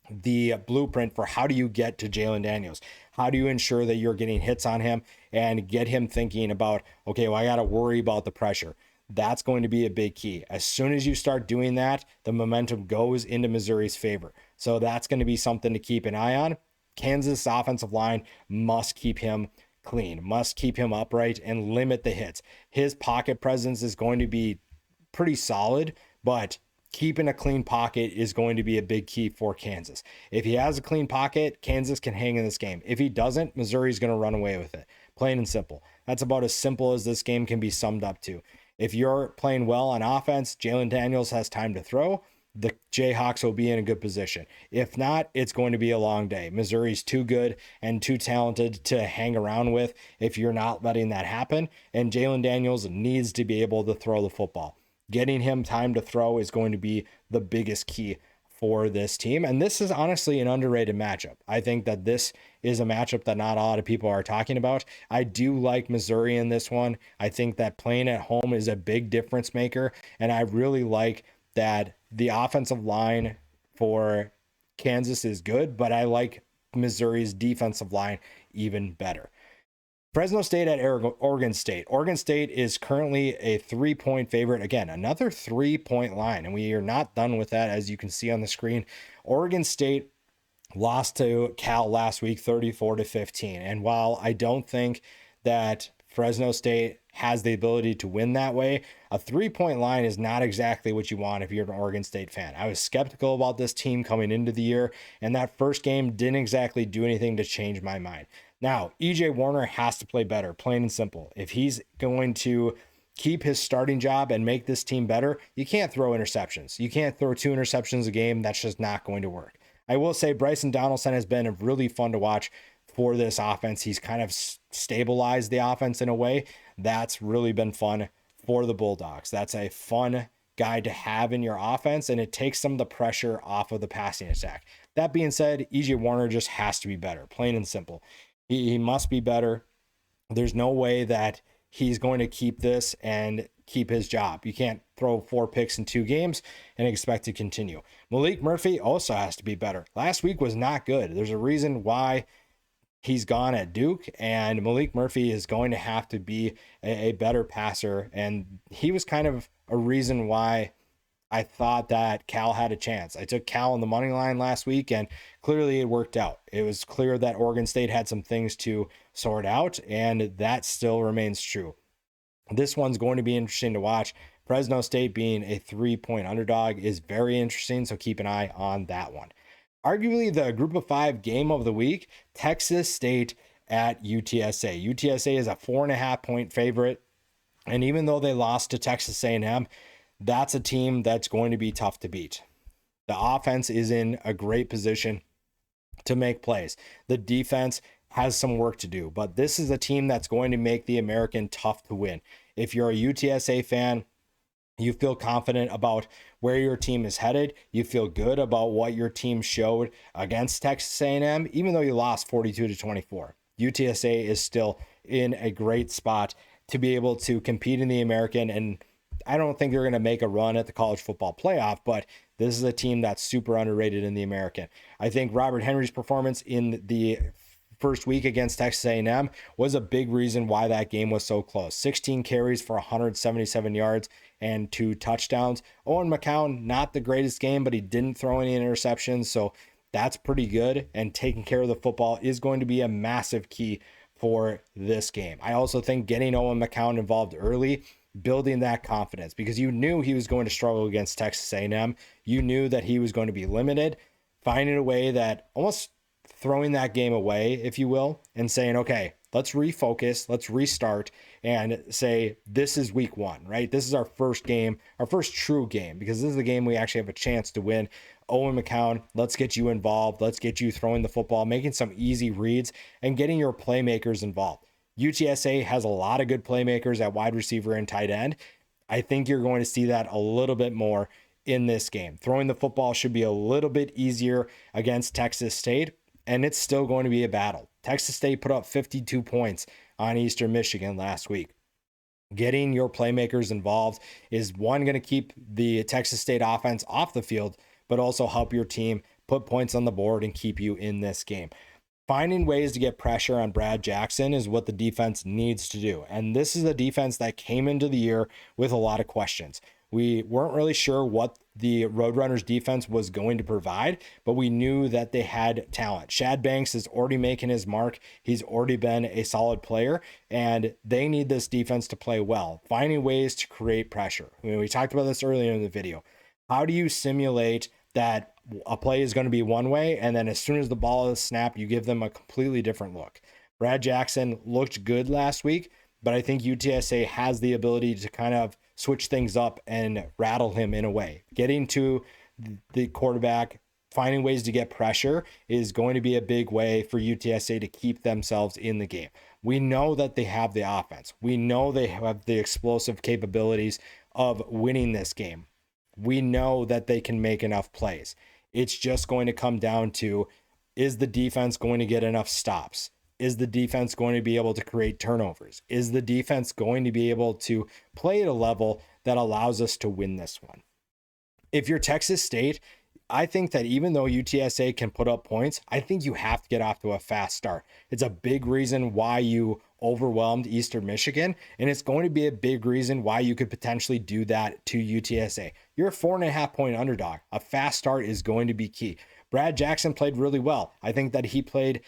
the blueprint for how do you get to Jalen Daniels? How do you ensure that you're getting hits on him and get him thinking about, okay, well, I got to worry about the pressure. That's going to be a big key. As soon as you start doing that, the momentum goes into Missouri's favor. So that's going to be something to keep an eye on. Kansas offensive line must keep him clean, must keep him upright and limit the hits. His pocket presence is going to be pretty solid, but keeping a clean pocket is going to be a big key for Kansas. If he has a clean pocket, Kansas can hang in this game. If he doesn't, Missouri's going to run away with it. Plain and simple. That's about as simple as this game can be summed up to. If you're playing well on offense, Jalen Daniels has time to throw, the Jayhawks will be in a good position. If not, it's going to be a long day. Missouri's too good and too talented to hang around with if you're not letting that happen. And Jalen Daniels needs to be able to throw the football. Getting him time to throw is going to be the biggest key for this team. And this is honestly an underrated matchup. I think that this is a matchup that not a lot of people are talking about. I do like Missouri in this one. I think that playing at home is a big difference maker. And I really like that the offensive line for Kansas is good, but I like Missouri's defensive line even better. Fresno State at Oregon State. Oregon State is currently a 3-point favorite. Again, another 3-point line, and we are not done with that, as you can see on the screen. Oregon State lost to Cal last week, 34-15. And while I don't think that Fresno State has the ability to win that way, a 3-point line is not exactly what you want if you're an Oregon State fan. I was skeptical about this team coming into the year, and that first game didn't exactly do anything to change my mind. Now, EJ Warner has to play better, plain and simple. If he's going to keep his starting job and make this team better, you can't throw interceptions. You can't throw 2 interceptions a game. That's just not going to work. I will say Bryson Donaldson has been really fun to watch for this offense. He's kind of stabilized the offense in a way. That's really been fun for the Bulldogs. That's a fun guy to have in your offense, and it takes some of the pressure off of the passing attack. That being said, EJ Warner just has to be better, plain and simple. He must be better. There's no way that he's going to keep this and keep his job. You can't throw 4 picks in 2 games and expect to continue. Malik Murphy also has to be better. Last week was not good. There's a reason why he's gone at Duke, and Malik Murphy is going to have to be a better passer. And he was kind of a reason why I thought that Cal had a chance. I took Cal on the money line last week, and clearly it worked out. It was clear that Oregon State had some things to sort out, and that still remains true. This one's going to be interesting to watch. Fresno State being a 3-point underdog is very interesting, so keep an eye on that one. Arguably the group of 5 game of the week, Texas State at UTSA. UTSA is a 4.5-point favorite, and even though they lost to Texas A&M, that's a team that's going to be tough to beat. The offense is in a great position to make plays. The defense has some work to do, but this is a team that's going to make the American tough to win. If you're a UTSA fan, you feel confident about where your team is headed. You feel good about what your team showed against Texas A&M, even though you lost 42-24. UTSA is still in a great spot to be able to compete in the American, and I don't think they're going to make a run at the college football playoff, but this is a team that's super underrated in the American. I think Robert Henry's performance in the first week against Texas A&M was a big reason why that game was so close. 16 carries for 177 yards and 2 touchdowns. Owen McCown, not the greatest game, but he didn't throw any interceptions, so that's pretty good. And taking care of the football is going to be a massive key for this game. I also think getting Owen McCown involved early, building that confidence, because you knew he was going to struggle against Texas A&M. You knew that he was going to be limited. Finding a way that almost throwing that game away, if you will, and saying, okay, let's refocus, let's restart, and say, this is week 1, right? This is our first game, our first true game, because this is the game we actually have a chance to win. Owen McCown, let's get you involved. Let's get you throwing the football, making some easy reads, and getting your playmakers involved. UTSA has a lot of good playmakers at wide receiver and tight end. I think you're going to see that a little bit more in this game. Throwing the football should be a little bit easier against Texas State, and it's still going to be a battle. Texas State put up 52 points on Eastern Michigan last week. Getting your playmakers involved is, one, going to keep the Texas State offense off the field, but also help your team put points on the board and keep you in this game. Finding ways to get pressure on Brad Jackson is what the defense needs to do. And this is a defense that came into the year with a lot of questions. We weren't really sure what the Roadrunners defense was going to provide, but we knew that they had talent. Shad Banks is already making his mark. He's already been a solid player, and they need this defense to play well, finding ways to create pressure. I mean, we talked about this earlier in the video. How do you simulate that a play is going to be one way, and then as soon as the ball is snapped, you give them a completely different look? Brad Jackson looked good last week, but I think UTSA has the ability to kind of switch things up and rattle him in a way. Getting to the quarterback, finding ways to get pressure is going to be a big way for UTSA to keep themselves in the game. We know that they have the offense. We know they have the explosive capabilities of winning this game. We know that they can make enough plays. It's just going to come down to, is the defense going to get enough stops? Is the defense going to be able to create turnovers? Is the defense going to be able to play at a level that allows us to win this one? If you're Texas State, I think that even though UTSA can put up points, I think you have to get off to a fast start. It's a big reason why you overwhelmed Eastern Michigan, and it's going to be a big reason why you could potentially do that to UTSA. You're a 4.5 point underdog. A fast start is going to be key. Brad Jackson played really well. I think that he played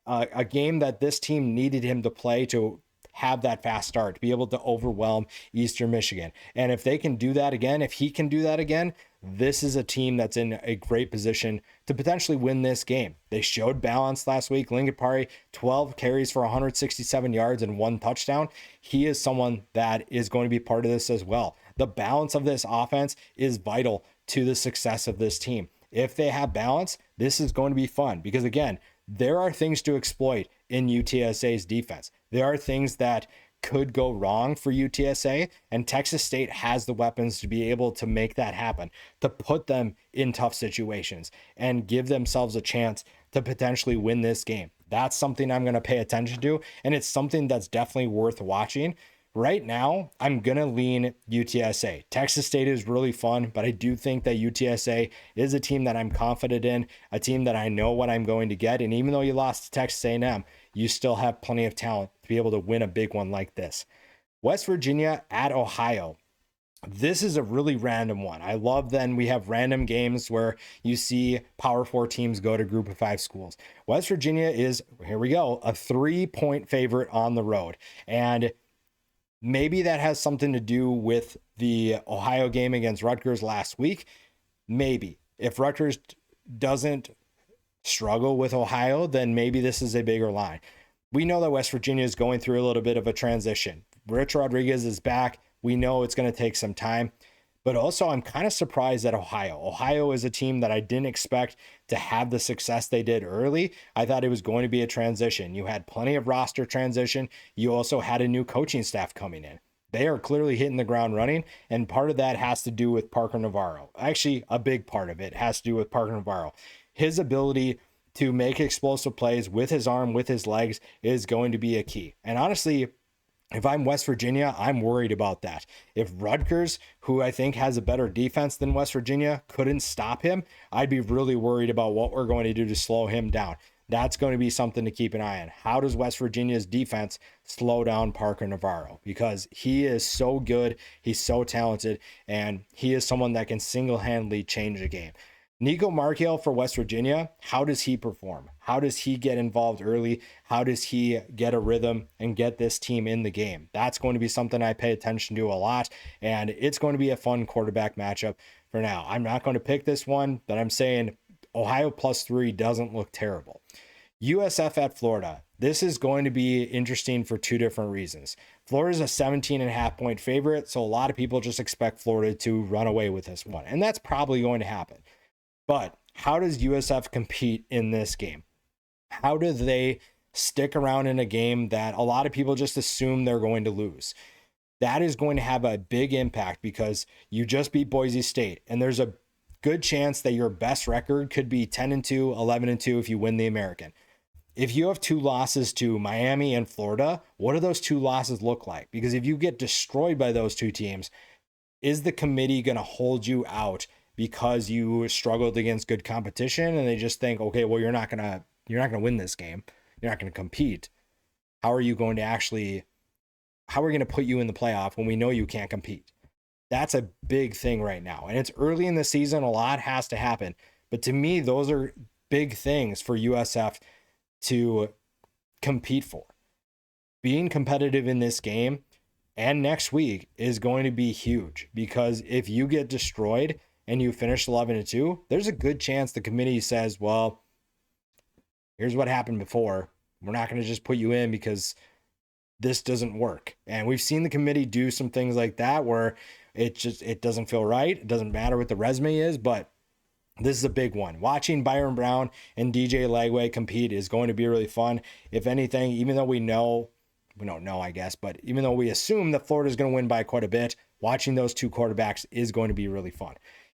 a game that this team needed him to play to have that fast start, to be able to overwhelm Eastern Michigan. And if they can do that again, if he can do that again, this is a team that's in a great position to potentially win this game. They showed balance last week. Lingapari, 12 carries for 167 yards and 1 touchdown. He is someone that is going to be part of this as well. The balance of this offense is vital to the success of this team. If they have balance, this is going to be fun because, again, there are things to exploit in UTSA's defense. There are things that could go wrong for UTSA, and Texas State has the weapons to be able to make that happen, to put them in tough situations and give themselves a chance to potentially win this game. That's something I'm going to pay attention to, and it's something that's definitely worth watching. Right now, I'm going to lean UTSA. Texas State is really fun, but I do think that UTSA is a team that I'm confident in, a team that I know what I'm going to get. And even though you lost to Texas A&M, you still have plenty of talent to be able to win a big one like this. West Virginia at Ohio. This is a really random one. I love then we have random games where you see Power 4 teams go to Group of 5 schools. West Virginia is, here we go, a 3-point favorite on the road. And maybe that has something to do with the Ohio game against Rutgers last week. Maybe. If Rutgers doesn't struggle with Ohio, then maybe this is a bigger line. We know that West Virginia is going through a little bit of a transition. Rich Rodriguez is back. We know it's going to take some time. But also, I'm kind of surprised at Ohio. Ohio is a team that I didn't expect to have the success they did early. I thought it was going to be a transition. You had plenty of roster transition. You also had a new coaching staff coming in. they are clearly hitting the ground running. And part of that has to do with Parker Navarro. Actually, a big part of it has to do with Parker Navarro. His ability to make explosive plays with his arm, with his legs, is going to be a key. And honestly, if I'm West Virginia, I'm worried about that. If Rutgers, who I think has a better defense than West Virginia, couldn't stop him, I'd be really worried about what we're going to do to slow him down. That's going to be something to keep an eye on. How does West Virginia's defense slow down Parker Navarro? Because he is so good, he's so talented, and he is someone that can single-handedly change the game. Nico Marchiel for West Virginia, how does he perform? How does he get involved early? How does he get a rhythm and get this team in the game? That's going to be something I pay attention to a lot, and it's going to be a fun quarterback matchup for now. I'm not going to pick this one, but I'm saying Ohio +3 doesn't look terrible. USF at Florida. This is going to be interesting for two different reasons. Florida's a 17.5 point favorite, so a lot of people just expect Florida to run away with this one, and that's probably going to happen. But how does USF compete in this game? How do they stick around in a game that a lot of people just assume they're going to lose? That is going to have a big impact because you just beat Boise State, and there's a good chance that your best record could be 10-2, 11-2 if you win the American. If you have two losses to Miami and Florida, what do those two losses look like? Because if you get destroyed by those two teams, is the committee going to hold you out because you struggled against good competition and they just think, okay, well, you're not going to win this game. You're not going to compete. How are we going to put you in the playoff when we know you can't compete? That's a big thing right now. And it's early in the season. A lot has to happen. But to me, those are big things for USF to compete for. Being competitive in this game and next week is going to be huge, because if you get destroyed and you finish 11-2, there's a good chance the committee says, well, here's what happened before. We're not going to just put you in because this doesn't work. And we've seen the committee do some things like that where it doesn't feel right. It doesn't matter what the resume is, but this is a big one. Watching Byron Brown and DJ Lagway compete is going to be really fun. If anything, even though we don't know, I guess, but even though we assume that Florida is going to win by quite a bit, watching those two quarterbacks is going to be really fun.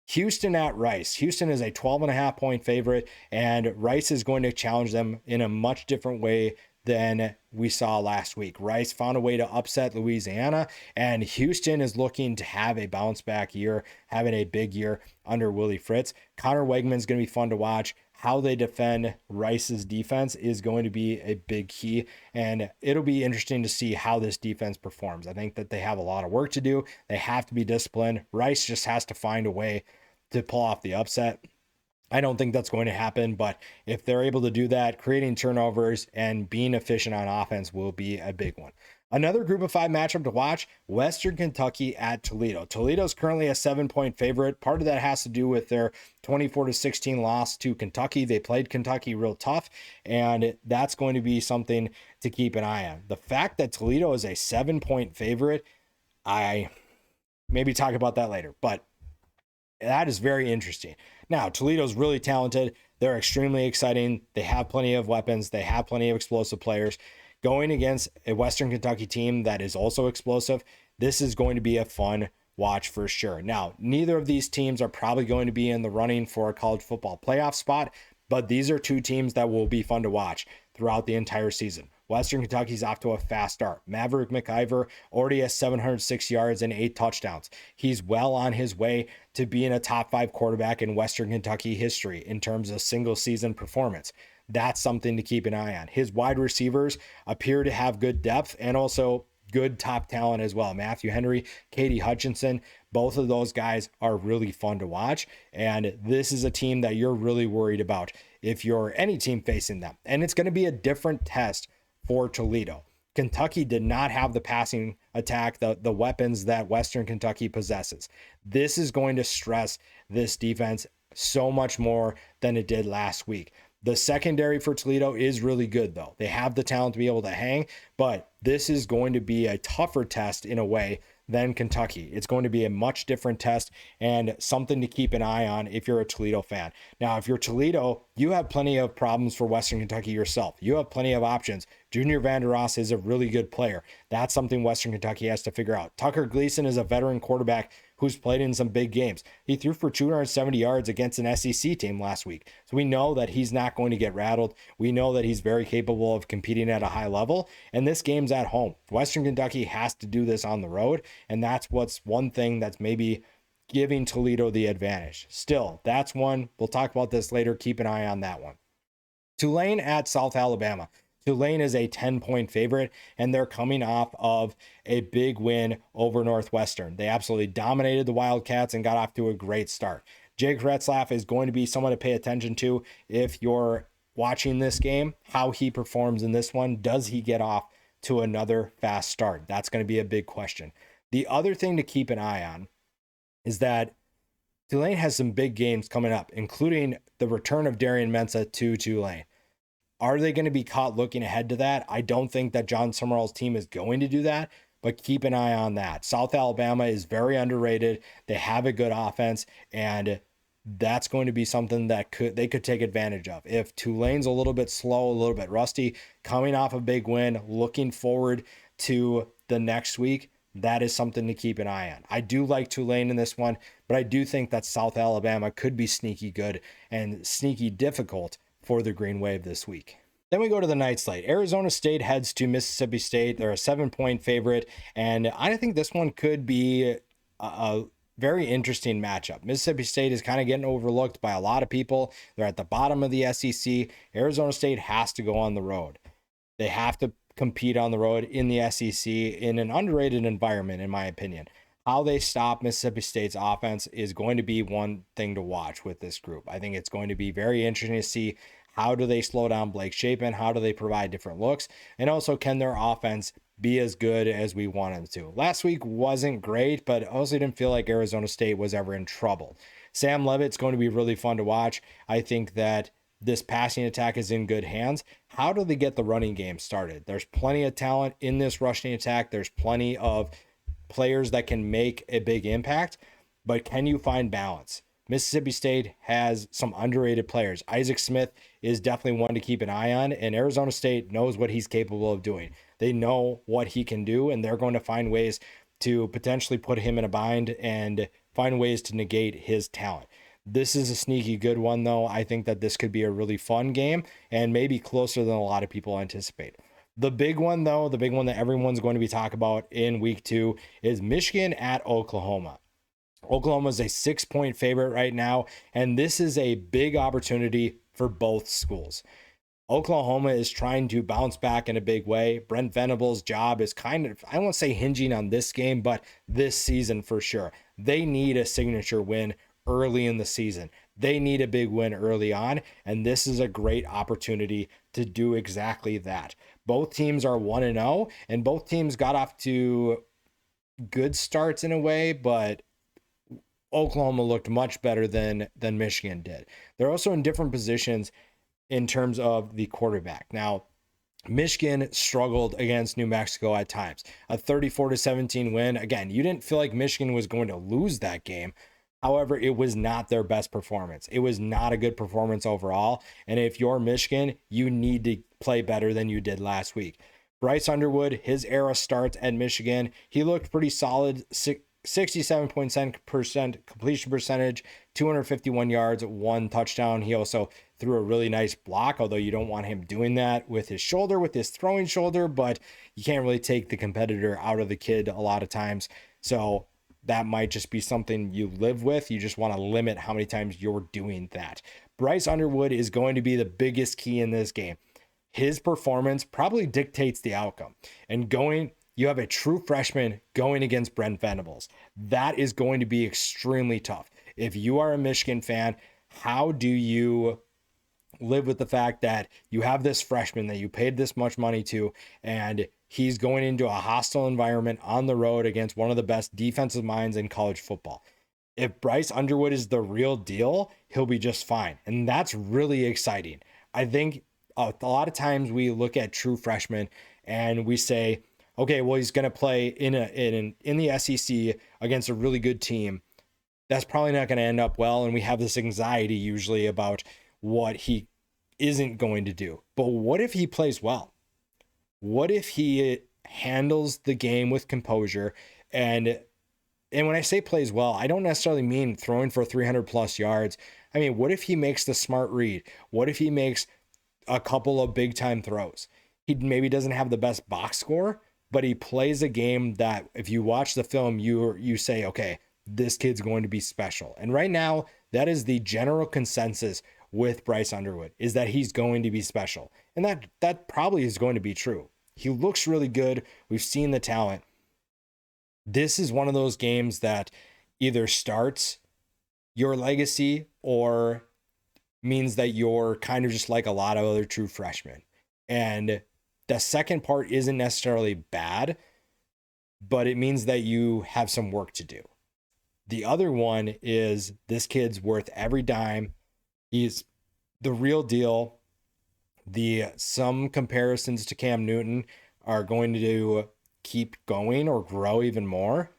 Houston at Rice. Houston is a 12.5 point favorite, and Rice is going to challenge them in a much different way than we saw last week. Rice found a way to upset Louisiana, and Houston is looking to have a bounce back year, having a big year under Willie Fritz. Connor Wegman's going to be fun to watch. How they defend Rice's defense is going to be a big key, and it'll be interesting to see how this defense performs. I think that they have a lot of work to do. They have to be disciplined. Rice just has to find a way to pull off the upset. I don't think that's going to happen, but if they're able to do that, creating turnovers and being efficient on offense will be a big one. Another group of 5 matchup to watch, Western Kentucky at Toledo. Toledo's currently a 7-point favorite. Part of that has to do with their 24-16 loss to Kentucky. They played Kentucky real tough, and that's going to be something to keep an eye on. The fact that Toledo is a 7-point favorite, I maybe talk about that later, but that is very interesting. Now, Toledo's really talented. They're extremely exciting. They have plenty of weapons. They have plenty of explosive players. Going against a Western Kentucky team that is also explosive, this is going to be a fun watch for sure. Now, neither of these teams are probably going to be in the running for a college football playoff spot, but these are two teams that will be fun to watch throughout the entire season. Western Kentucky's off to a fast start. Maverick McIver already has 706 yards and 8 touchdowns. He's well on his way to being a top 5 quarterback in Western Kentucky history in terms of single season performance. That's something to keep an eye on. His wide receivers appear to have good depth and also good top talent as well. Matthew Henry, Katie Hutchinson, both of those guys are really fun to watch. And this is a team that you're really worried about if you're any team facing them. And it's going to be a different test for Toledo. Kentucky did not have the passing attack, the weapons that Western Kentucky possesses. This is going to stress this defense so much more than it did last week. The secondary for Toledo is really good, though. They have the talent to be able to hang, but this is going to be a tougher test in a way than Kentucky. It's going to be a much different test and something to keep an eye on if you're a Toledo fan. Now, if you're Toledo, you have plenty of problems for Western Kentucky yourself. You have plenty of options. Junior Vander Ross is a really good player. That's something Western Kentucky has to figure out. Tucker Gleason is a veteran quarterback who's played in some big games. He threw for 270 yards against an SEC team last week. So we know that he's not going to get rattled. We know that he's very capable of competing at a high level. And this game's at home. Western Kentucky has to do this on the road. And that's what's one thing that's maybe giving Toledo the advantage. Still, that's one. We'll talk about this later. Keep an eye on that one. Tulane at South Alabama. Tulane is a 10-point favorite, and they're coming off of a big win over Northwestern. They absolutely dominated the Wildcats and got off to a great start. Jake Retzlaff is going to be someone to pay attention to if you're watching this game, how he performs in this one. Does he get off to another fast start? That's going to be a big question. The other thing to keep an eye on is that Tulane has some big games coming up, including the return of Darian Mensah to Tulane. Are they going to be caught looking ahead to that? I don't think that John Summerall's team is going to do that, but keep an eye on that. South Alabama is very underrated. They have a good offense, and that's going to be something that they could take advantage of. If Tulane's a little bit slow, a little bit rusty, coming off a big win, looking forward to the next week, that is something to keep an eye on. I do like Tulane in this one, but I do think that South Alabama could be sneaky good and sneaky difficult for the Green Wave this week. Then we go to the night slate. Arizona State heads to Mississippi State. They're a 7-point favorite, and I think this one could be a very interesting matchup. Mississippi State is kind of getting overlooked by a lot of people. They're at the bottom of the SEC. Arizona State has to go on the road. They have to compete on the road in the SEC in an underrated environment, in my opinion. How they stop Mississippi State's offense is going to be one thing to watch with this group. I think it's going to be very interesting to see how do they slow down Blake Shapen, how do they provide different looks, and also can their offense be as good as we want them to. Last week wasn't great, but also didn't feel like Arizona State was ever in trouble. Sam Leavitt's going to be really fun to watch. I think that this passing attack is in good hands. How do they get the running game started? There's plenty of talent in this rushing attack. There's plenty of players that can make a big impact, but can you find balance? Mississippi State has some underrated players. Isaac Smith is definitely one to keep an eye on, and Arizona State knows what he's capable of doing. They know what he can do, and they're going to find ways to potentially put him in a bind and find ways to negate his talent. This is a sneaky good one, though. I think that this could be a really fun game and maybe closer than a lot of people anticipate. The big one, though, the big one that everyone's going to be talking about in week 2 is Michigan at Oklahoma. Oklahoma is a 6-point favorite right now, and this is a big opportunity for both schools. Oklahoma is trying to bounce back in a big way. Brent Venables' job is kind of, I won't say hinging on this game, but this season for sure. They need a signature win early in the season. They need a big win early on, and this is a great opportunity to do exactly that. Both teams are 1-0, and both teams got off to good starts in a way, but Oklahoma looked much better than Michigan did. They're also in different positions in terms of the quarterback. Now, Michigan struggled against New Mexico at times. A 34-17 win. Again, you didn't feel like Michigan was going to lose that game. However, it was not their best performance. It was not a good performance overall. And if you're Michigan, you need to play better than you did last week. Bryce Underwood, his era starts at Michigan. He looked pretty solid. 67% completion percentage, 251 yards, 1 touchdown. He also threw a really nice block, although you don't want him doing that with his shoulder, with his throwing shoulder, but you can't really take the competitor out of the kid a lot of times. So that might just be something you live with. You just want to limit how many times you're doing that. Bryce Underwood is going to be the biggest key in this game. His performance probably dictates the outcome. And you have a true freshman going against Brent Venables. That is going to be extremely tough. If you are a Michigan fan, how do you live with the fact that you have this freshman that you paid this much money to, and he's going into a hostile environment on the road against one of the best defensive minds in college football? If Bryce Underwood is the real deal, he'll be just fine. And that's really exciting. I think a lot of times we look at true freshmen and we say, okay, well, he's going to play in the SEC against a really good team. That's probably not going to end up well. And we have this anxiety usually about what he isn't going to do. But what if he plays well? What if he handles the game with composure? And when I say plays well, I don't necessarily mean throwing for 300 plus yards. I mean, what if he makes the smart read? What if he makes a couple of big time throws? He maybe doesn't have the best box score, but he plays a game that if you watch the film, you say, okay, this kid's going to be special. And right now, that is the general consensus with Bryce Underwood, is that he's going to be special. And that probably is going to be true. He looks really good. We've seen the talent. This is one of those games that either starts your legacy or means that you're kind of just like a lot of other true freshmen. And the second part isn't necessarily bad, but it means that you have some work to do. The other one is this kid's worth every dime. He's the real deal. Some comparisons to Cam Newton are going to keep going or grow even more.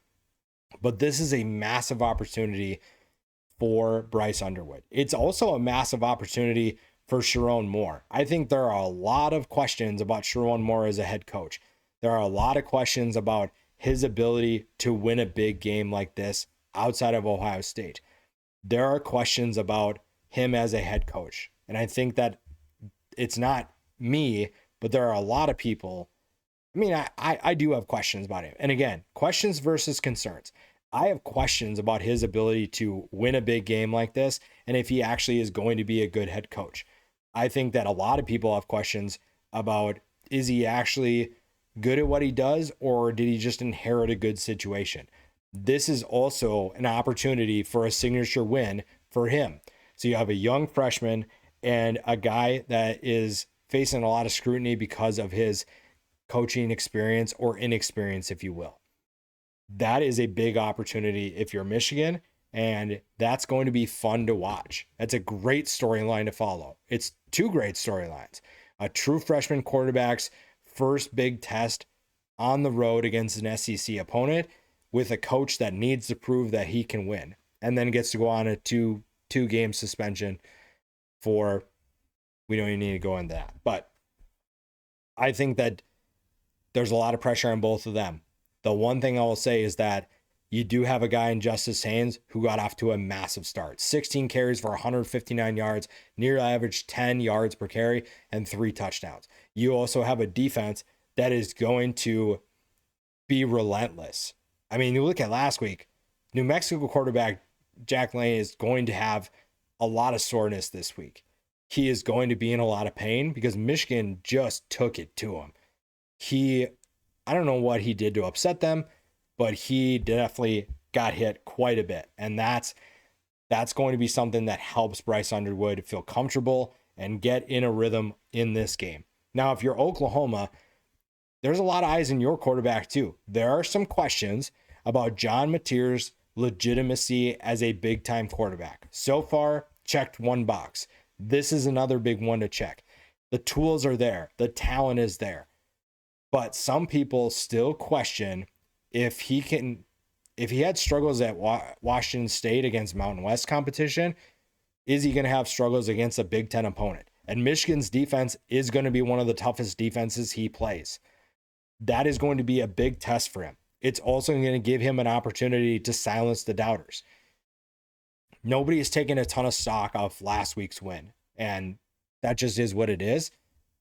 But this is a massive opportunity for Bryce Underwood. It's also a massive opportunity for Sharon Moore. I think there are a lot of questions about Sharon Moore as a head coach. There are a lot of questions about his ability to win a big game like this outside of Ohio State. There are questions about him as a head coach. And I think that it's not me, but there are a lot of people. I mean, I do have questions about him. And again, questions versus concerns. I have questions about his ability to win a big game like this and if he actually is going to be a good head coach. I think that a lot of people have questions about, is he actually good at what he does, or did he just inherit a good situation? This is also an opportunity for a signature win for him. So you have a young freshman and a guy that is facing a lot of scrutiny because of his coaching experience or inexperience, if you will. That is a big opportunity if you're Michigan, and that's going to be fun to watch. That's a great storyline to follow. It's two great storylines. A true freshman quarterback's first big test on the road against an SEC opponent with a coach that needs to prove that he can win, and then gets to go on a two-game suspension for, we don't even need to go into that. But I think that there's a lot of pressure on both of them. The one thing I will say is that you do have a guy in Justice Haynes who got off to a massive start. 16 carries for 159 yards, near average 10 yards per carry, and 3 touchdowns. You also have a defense that is going to be relentless. I mean, you look at last week, New Mexico quarterback Jack Lane is going to have a lot of soreness this week. He is going to be in a lot of pain because Michigan just took it to him. I don't know what he did to upset them, but he definitely got hit quite a bit. And that's going to be something that helps Bryce Underwood feel comfortable and get in a rhythm in this game. Now, if you're Oklahoma, there's a lot of eyes in your quarterback too. There are some questions about John Mateer's legitimacy as a big-time quarterback. So far, checked one box. This is another big one to check. The tools are there. The talent is there. But some people still question if he had struggles at Washington State against Mountain West competition, is he going to have struggles against a Big Ten opponent? And Michigan's defense is going to be one of the toughest defenses he plays. That is going to be a big test for him. It's also going to give him an opportunity to silence the doubters. Nobody has taken a ton of stock off last week's win, and that just is what it is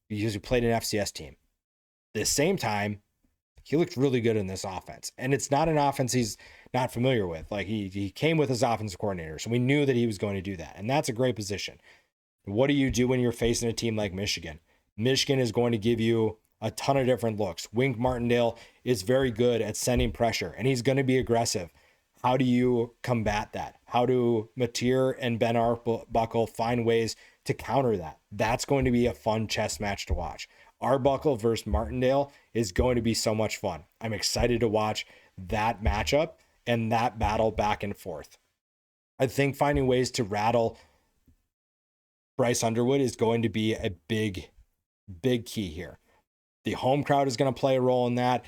because he played an FCS team. At the same time, he looked really good in this offense, and it's not an offense he's not familiar with. Like he came with his offensive coordinator, so we knew that he was going to do that, and that's a great position. What do you do when you're facing a team like Michigan? Michigan is going to give you a ton of different looks. Wink Martindale is very good at sending pressure, and he's going to be aggressive. How do you combat that? How do Mateer and Ben Arbuckle find ways to counter that? That's going to be a fun chess match to watch. Arbuckle versus Martindale is going to be so much fun. I'm excited to watch that matchup and that battle back and forth. I think finding ways to rattle Bryce Underwood is going to be a big key here. The home crowd is going to play a role in that.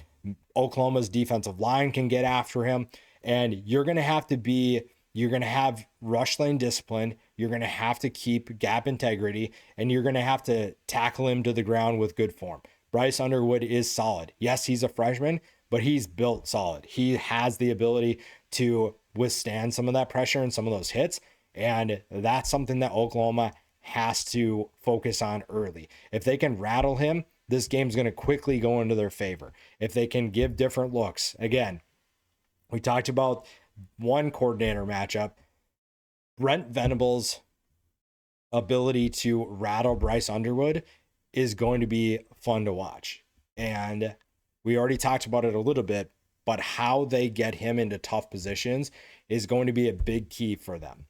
Oklahoma's defensive line can get after him, and you're going to have rush lane discipline. You're going to have to keep gap integrity, and you're going to have to tackle him to the ground with good form. Bryce Underwood is solid. Yes, he's a freshman, but he's built solid. He has the ability to withstand some of that pressure and some of those hits, and that's something that Oklahoma has to focus on early. If they can rattle him, this game's going to quickly go into their favor. If they can give different looks, again, we talked about one coordinator matchup. Brent Venables' ability to rattle Bryce Underwood is going to be fun to watch. And we already talked about it a little bit, but how they get him into tough positions is going to be a big key for them.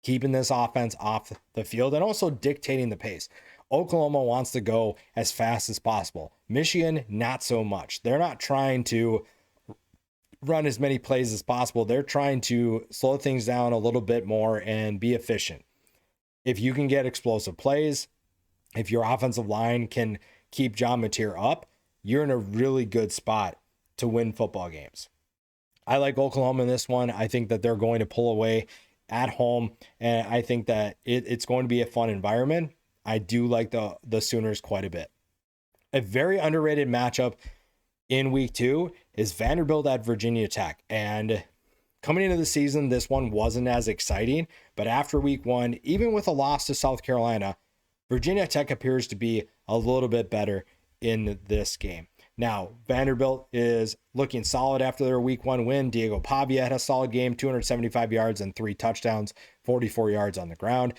Keeping this offense off the field and also dictating the pace. Oklahoma wants to go as fast as possible. Michigan, not so much. They're not trying to run as many plays as possible. They're trying to slow things down a little bit more and be efficient. If you can get explosive plays, if your offensive line can keep John Mateer up, you're in a really good spot to win football games. I like Oklahoma in this one. I think that they're going to pull away at home, and I think that it's going to be a fun environment. I do like the Sooners quite a bit. A very underrated matchup in week 2 is Vanderbilt at Virginia Tech. And coming into the season, this one wasn't as exciting, but after week 1, even with a loss to South Carolina, Virginia Tech appears to be a little bit better in this game. Now, Vanderbilt is looking solid after their week 1 win. Diego Pavia had a solid game, 275 yards and 3 touchdowns, 44 yards on the ground.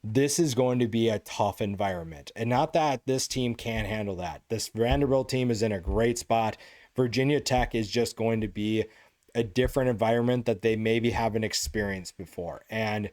This is going to be a tough environment. And not that this team can't handle that. This Vanderbilt team is in a great spot. Virginia Tech is just going to be a different environment that they maybe haven't experienced before. And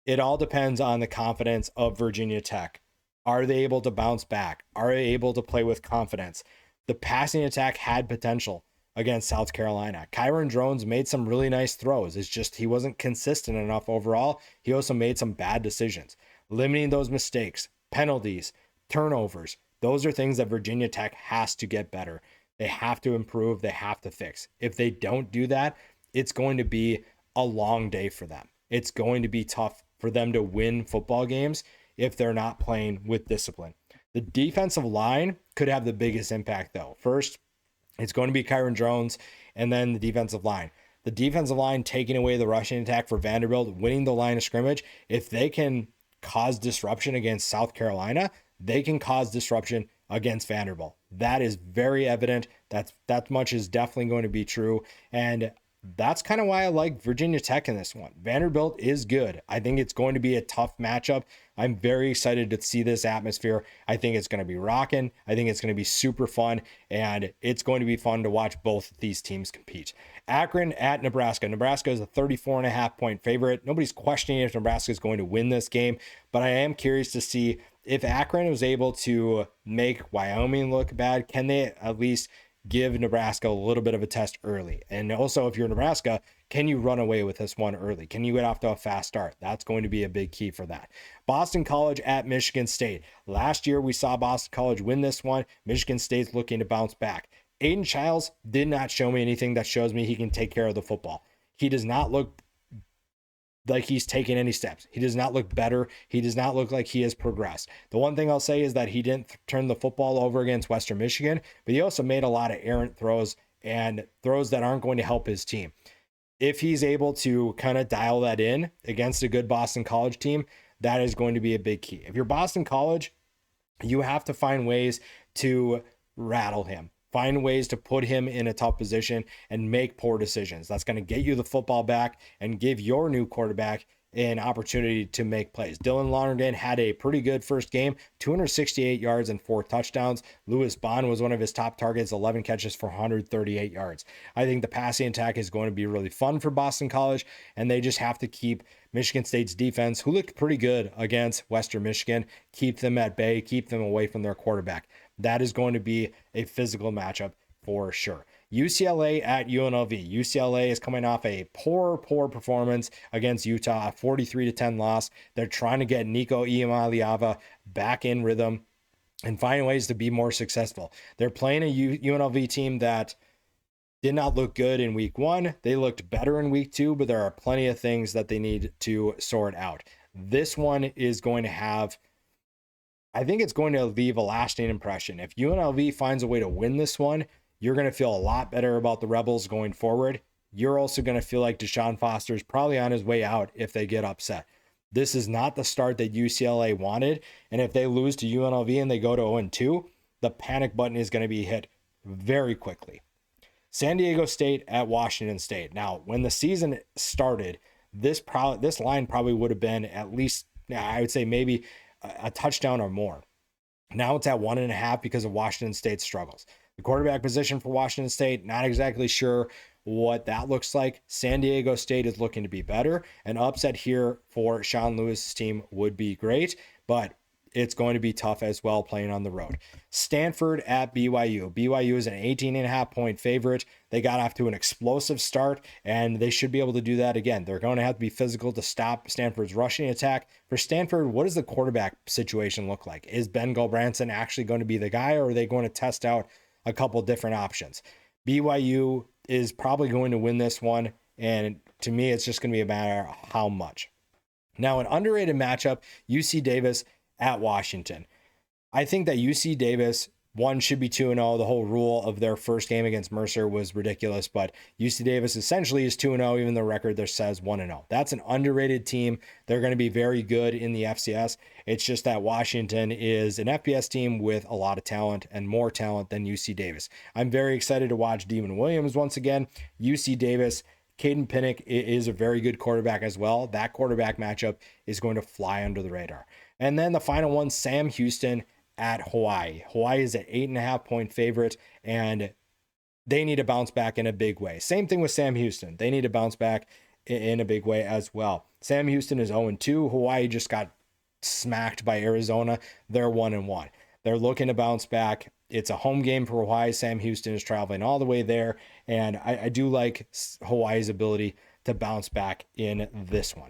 it all depends on the confidence of Virginia Tech. Are they able to bounce back? Are they able to play with confidence? The passing attack had potential against South Carolina. Kyron Drones made some really nice throws. It's just he wasn't consistent enough overall. He also made some bad decisions. Limiting those mistakes, penalties, turnovers, those are things that Virginia Tech has to get better. They have to improve. They have to fix. If they don't do that, it's going to be a long day for them. It's going to be tough for them to win football games if they're not playing with discipline. The defensive line could have the biggest impact, though. First, it's going to be Kyron Drones, and then the defensive line. The defensive line taking away the rushing attack for Vanderbilt, winning the line of scrimmage. If they can cause disruption against South Carolina, they can cause disruption against Vanderbilt. That is very evident. That much is definitely going to be true. And that's kind of why I like Virginia Tech in this one. Vanderbilt is good. I think it's going to be a tough matchup. I'm very excited to see this atmosphere. I think it's going to be rocking. I think it's going to be super fun, and it's going to be fun to watch both these teams compete. Akron at Nebraska. Nebraska is a 34.5-point favorite. Nobody's questioning if Nebraska is going to win this game, but I am curious to see if Akron was able to make Wyoming look bad. Can they at least give Nebraska a little bit of a test early? And also, if you're Nebraska, can you run away with this one early? Can you get off to a fast start? That's going to be a big key for that. Boston College at Michigan State. Last year, we saw Boston College win this one. Michigan State's looking to bounce back. Aiden Childs did not show me anything that shows me he can take care of the football. He does not look like he's taken any steps. He does not look better. He does not look like he has progressed. The one thing I'll say is that he didn't turn the football over against Western Michigan, but he also made a lot of errant throws and throws that aren't going to help his team. If he's able to kind of dial that in against a good Boston College team, that is going to be a big key. If you're Boston College, you have to find ways to rattle him. Find ways to put him in a tough position and make poor decisions. That's going to get you the football back and give your new quarterback an opportunity to make plays. Dylan Lonergan had a pretty good first game, 268 yards and 4 touchdowns. Lewis Bond was one of his top targets, 11 catches for 138 yards. I think the passing attack is going to be really fun for Boston College, and they just have to keep Michigan State's defense, who looked pretty good against Western Michigan, keep them at bay, keep them away from their quarterback. That is going to be a physical matchup for sure. UCLA at UNLV. UCLA is coming off a poor performance against Utah, a 43-10 loss. They're trying to get Nico Iamaleava back in rhythm. and find ways to be more successful. They're playing a UNLV team that did not look good in week 1. They looked better in week 2, but there are plenty of things that they need to sort out. This one is going to have, I think it's going to leave a lasting impression. If UNLV finds a way to win this one, you're going to feel a lot better about the Rebels going forward. You're also going to feel like Deshaun Foster is probably on his way out if they get upset. This is not the start that UCLA wanted. And if they lose to UNLV and they go to 0-2, the panic button is going to be hit very quickly. San Diego State at Washington State. Now, when the season started, this line probably would have been at least, I would say maybe a touchdown or more. Now it's at 1.5 because of Washington State's struggles. The quarterback position for Washington State, not exactly sure what that looks like. San Diego State is looking to be better. An upset here for Sean Lewis's team would be great, but it's going to be tough as well playing on the road. Stanford at BYU. BYU is an 18.5 point favorite. They got off to an explosive start, and they should be able to do that again. They're going to have to be physical to stop Stanford's rushing attack. For Stanford, what does the quarterback situation look like? Is Ben Gulbranson actually going to be the guy, or are they going to test out a couple different options? BYU is probably going to win this one, and to me, it's just going to be a matter of how much. Now, an underrated matchup, UC Davis at Washington. I think that UC Davis, one, should be 2-0. The whole rule of their first game against Mercer was ridiculous, but UC Davis essentially is 2-0, even the record there says 1-0. That's an underrated team. They're going to be very good in the FCS. It's just that Washington is an FBS team with a lot of talent and more talent than UC Davis. I'm very excited to watch Demon Williams once again. UC Davis, Caden Pinnock is a very good quarterback as well. That quarterback matchup is going to fly under the radar. And then the final one, Sam Houston at Hawaii. Hawaii is an 8.5 point favorite, and they need to bounce back in a big way. Same thing with Sam Houston. They need to bounce back in a big way as well. Sam Houston is 0-2. Hawaii just got smacked by Arizona. They're 1-1. They're looking to bounce back. It's a home game for Hawaii. Sam Houston is traveling all the way there, and I do like Hawaii's ability to bounce back in this one.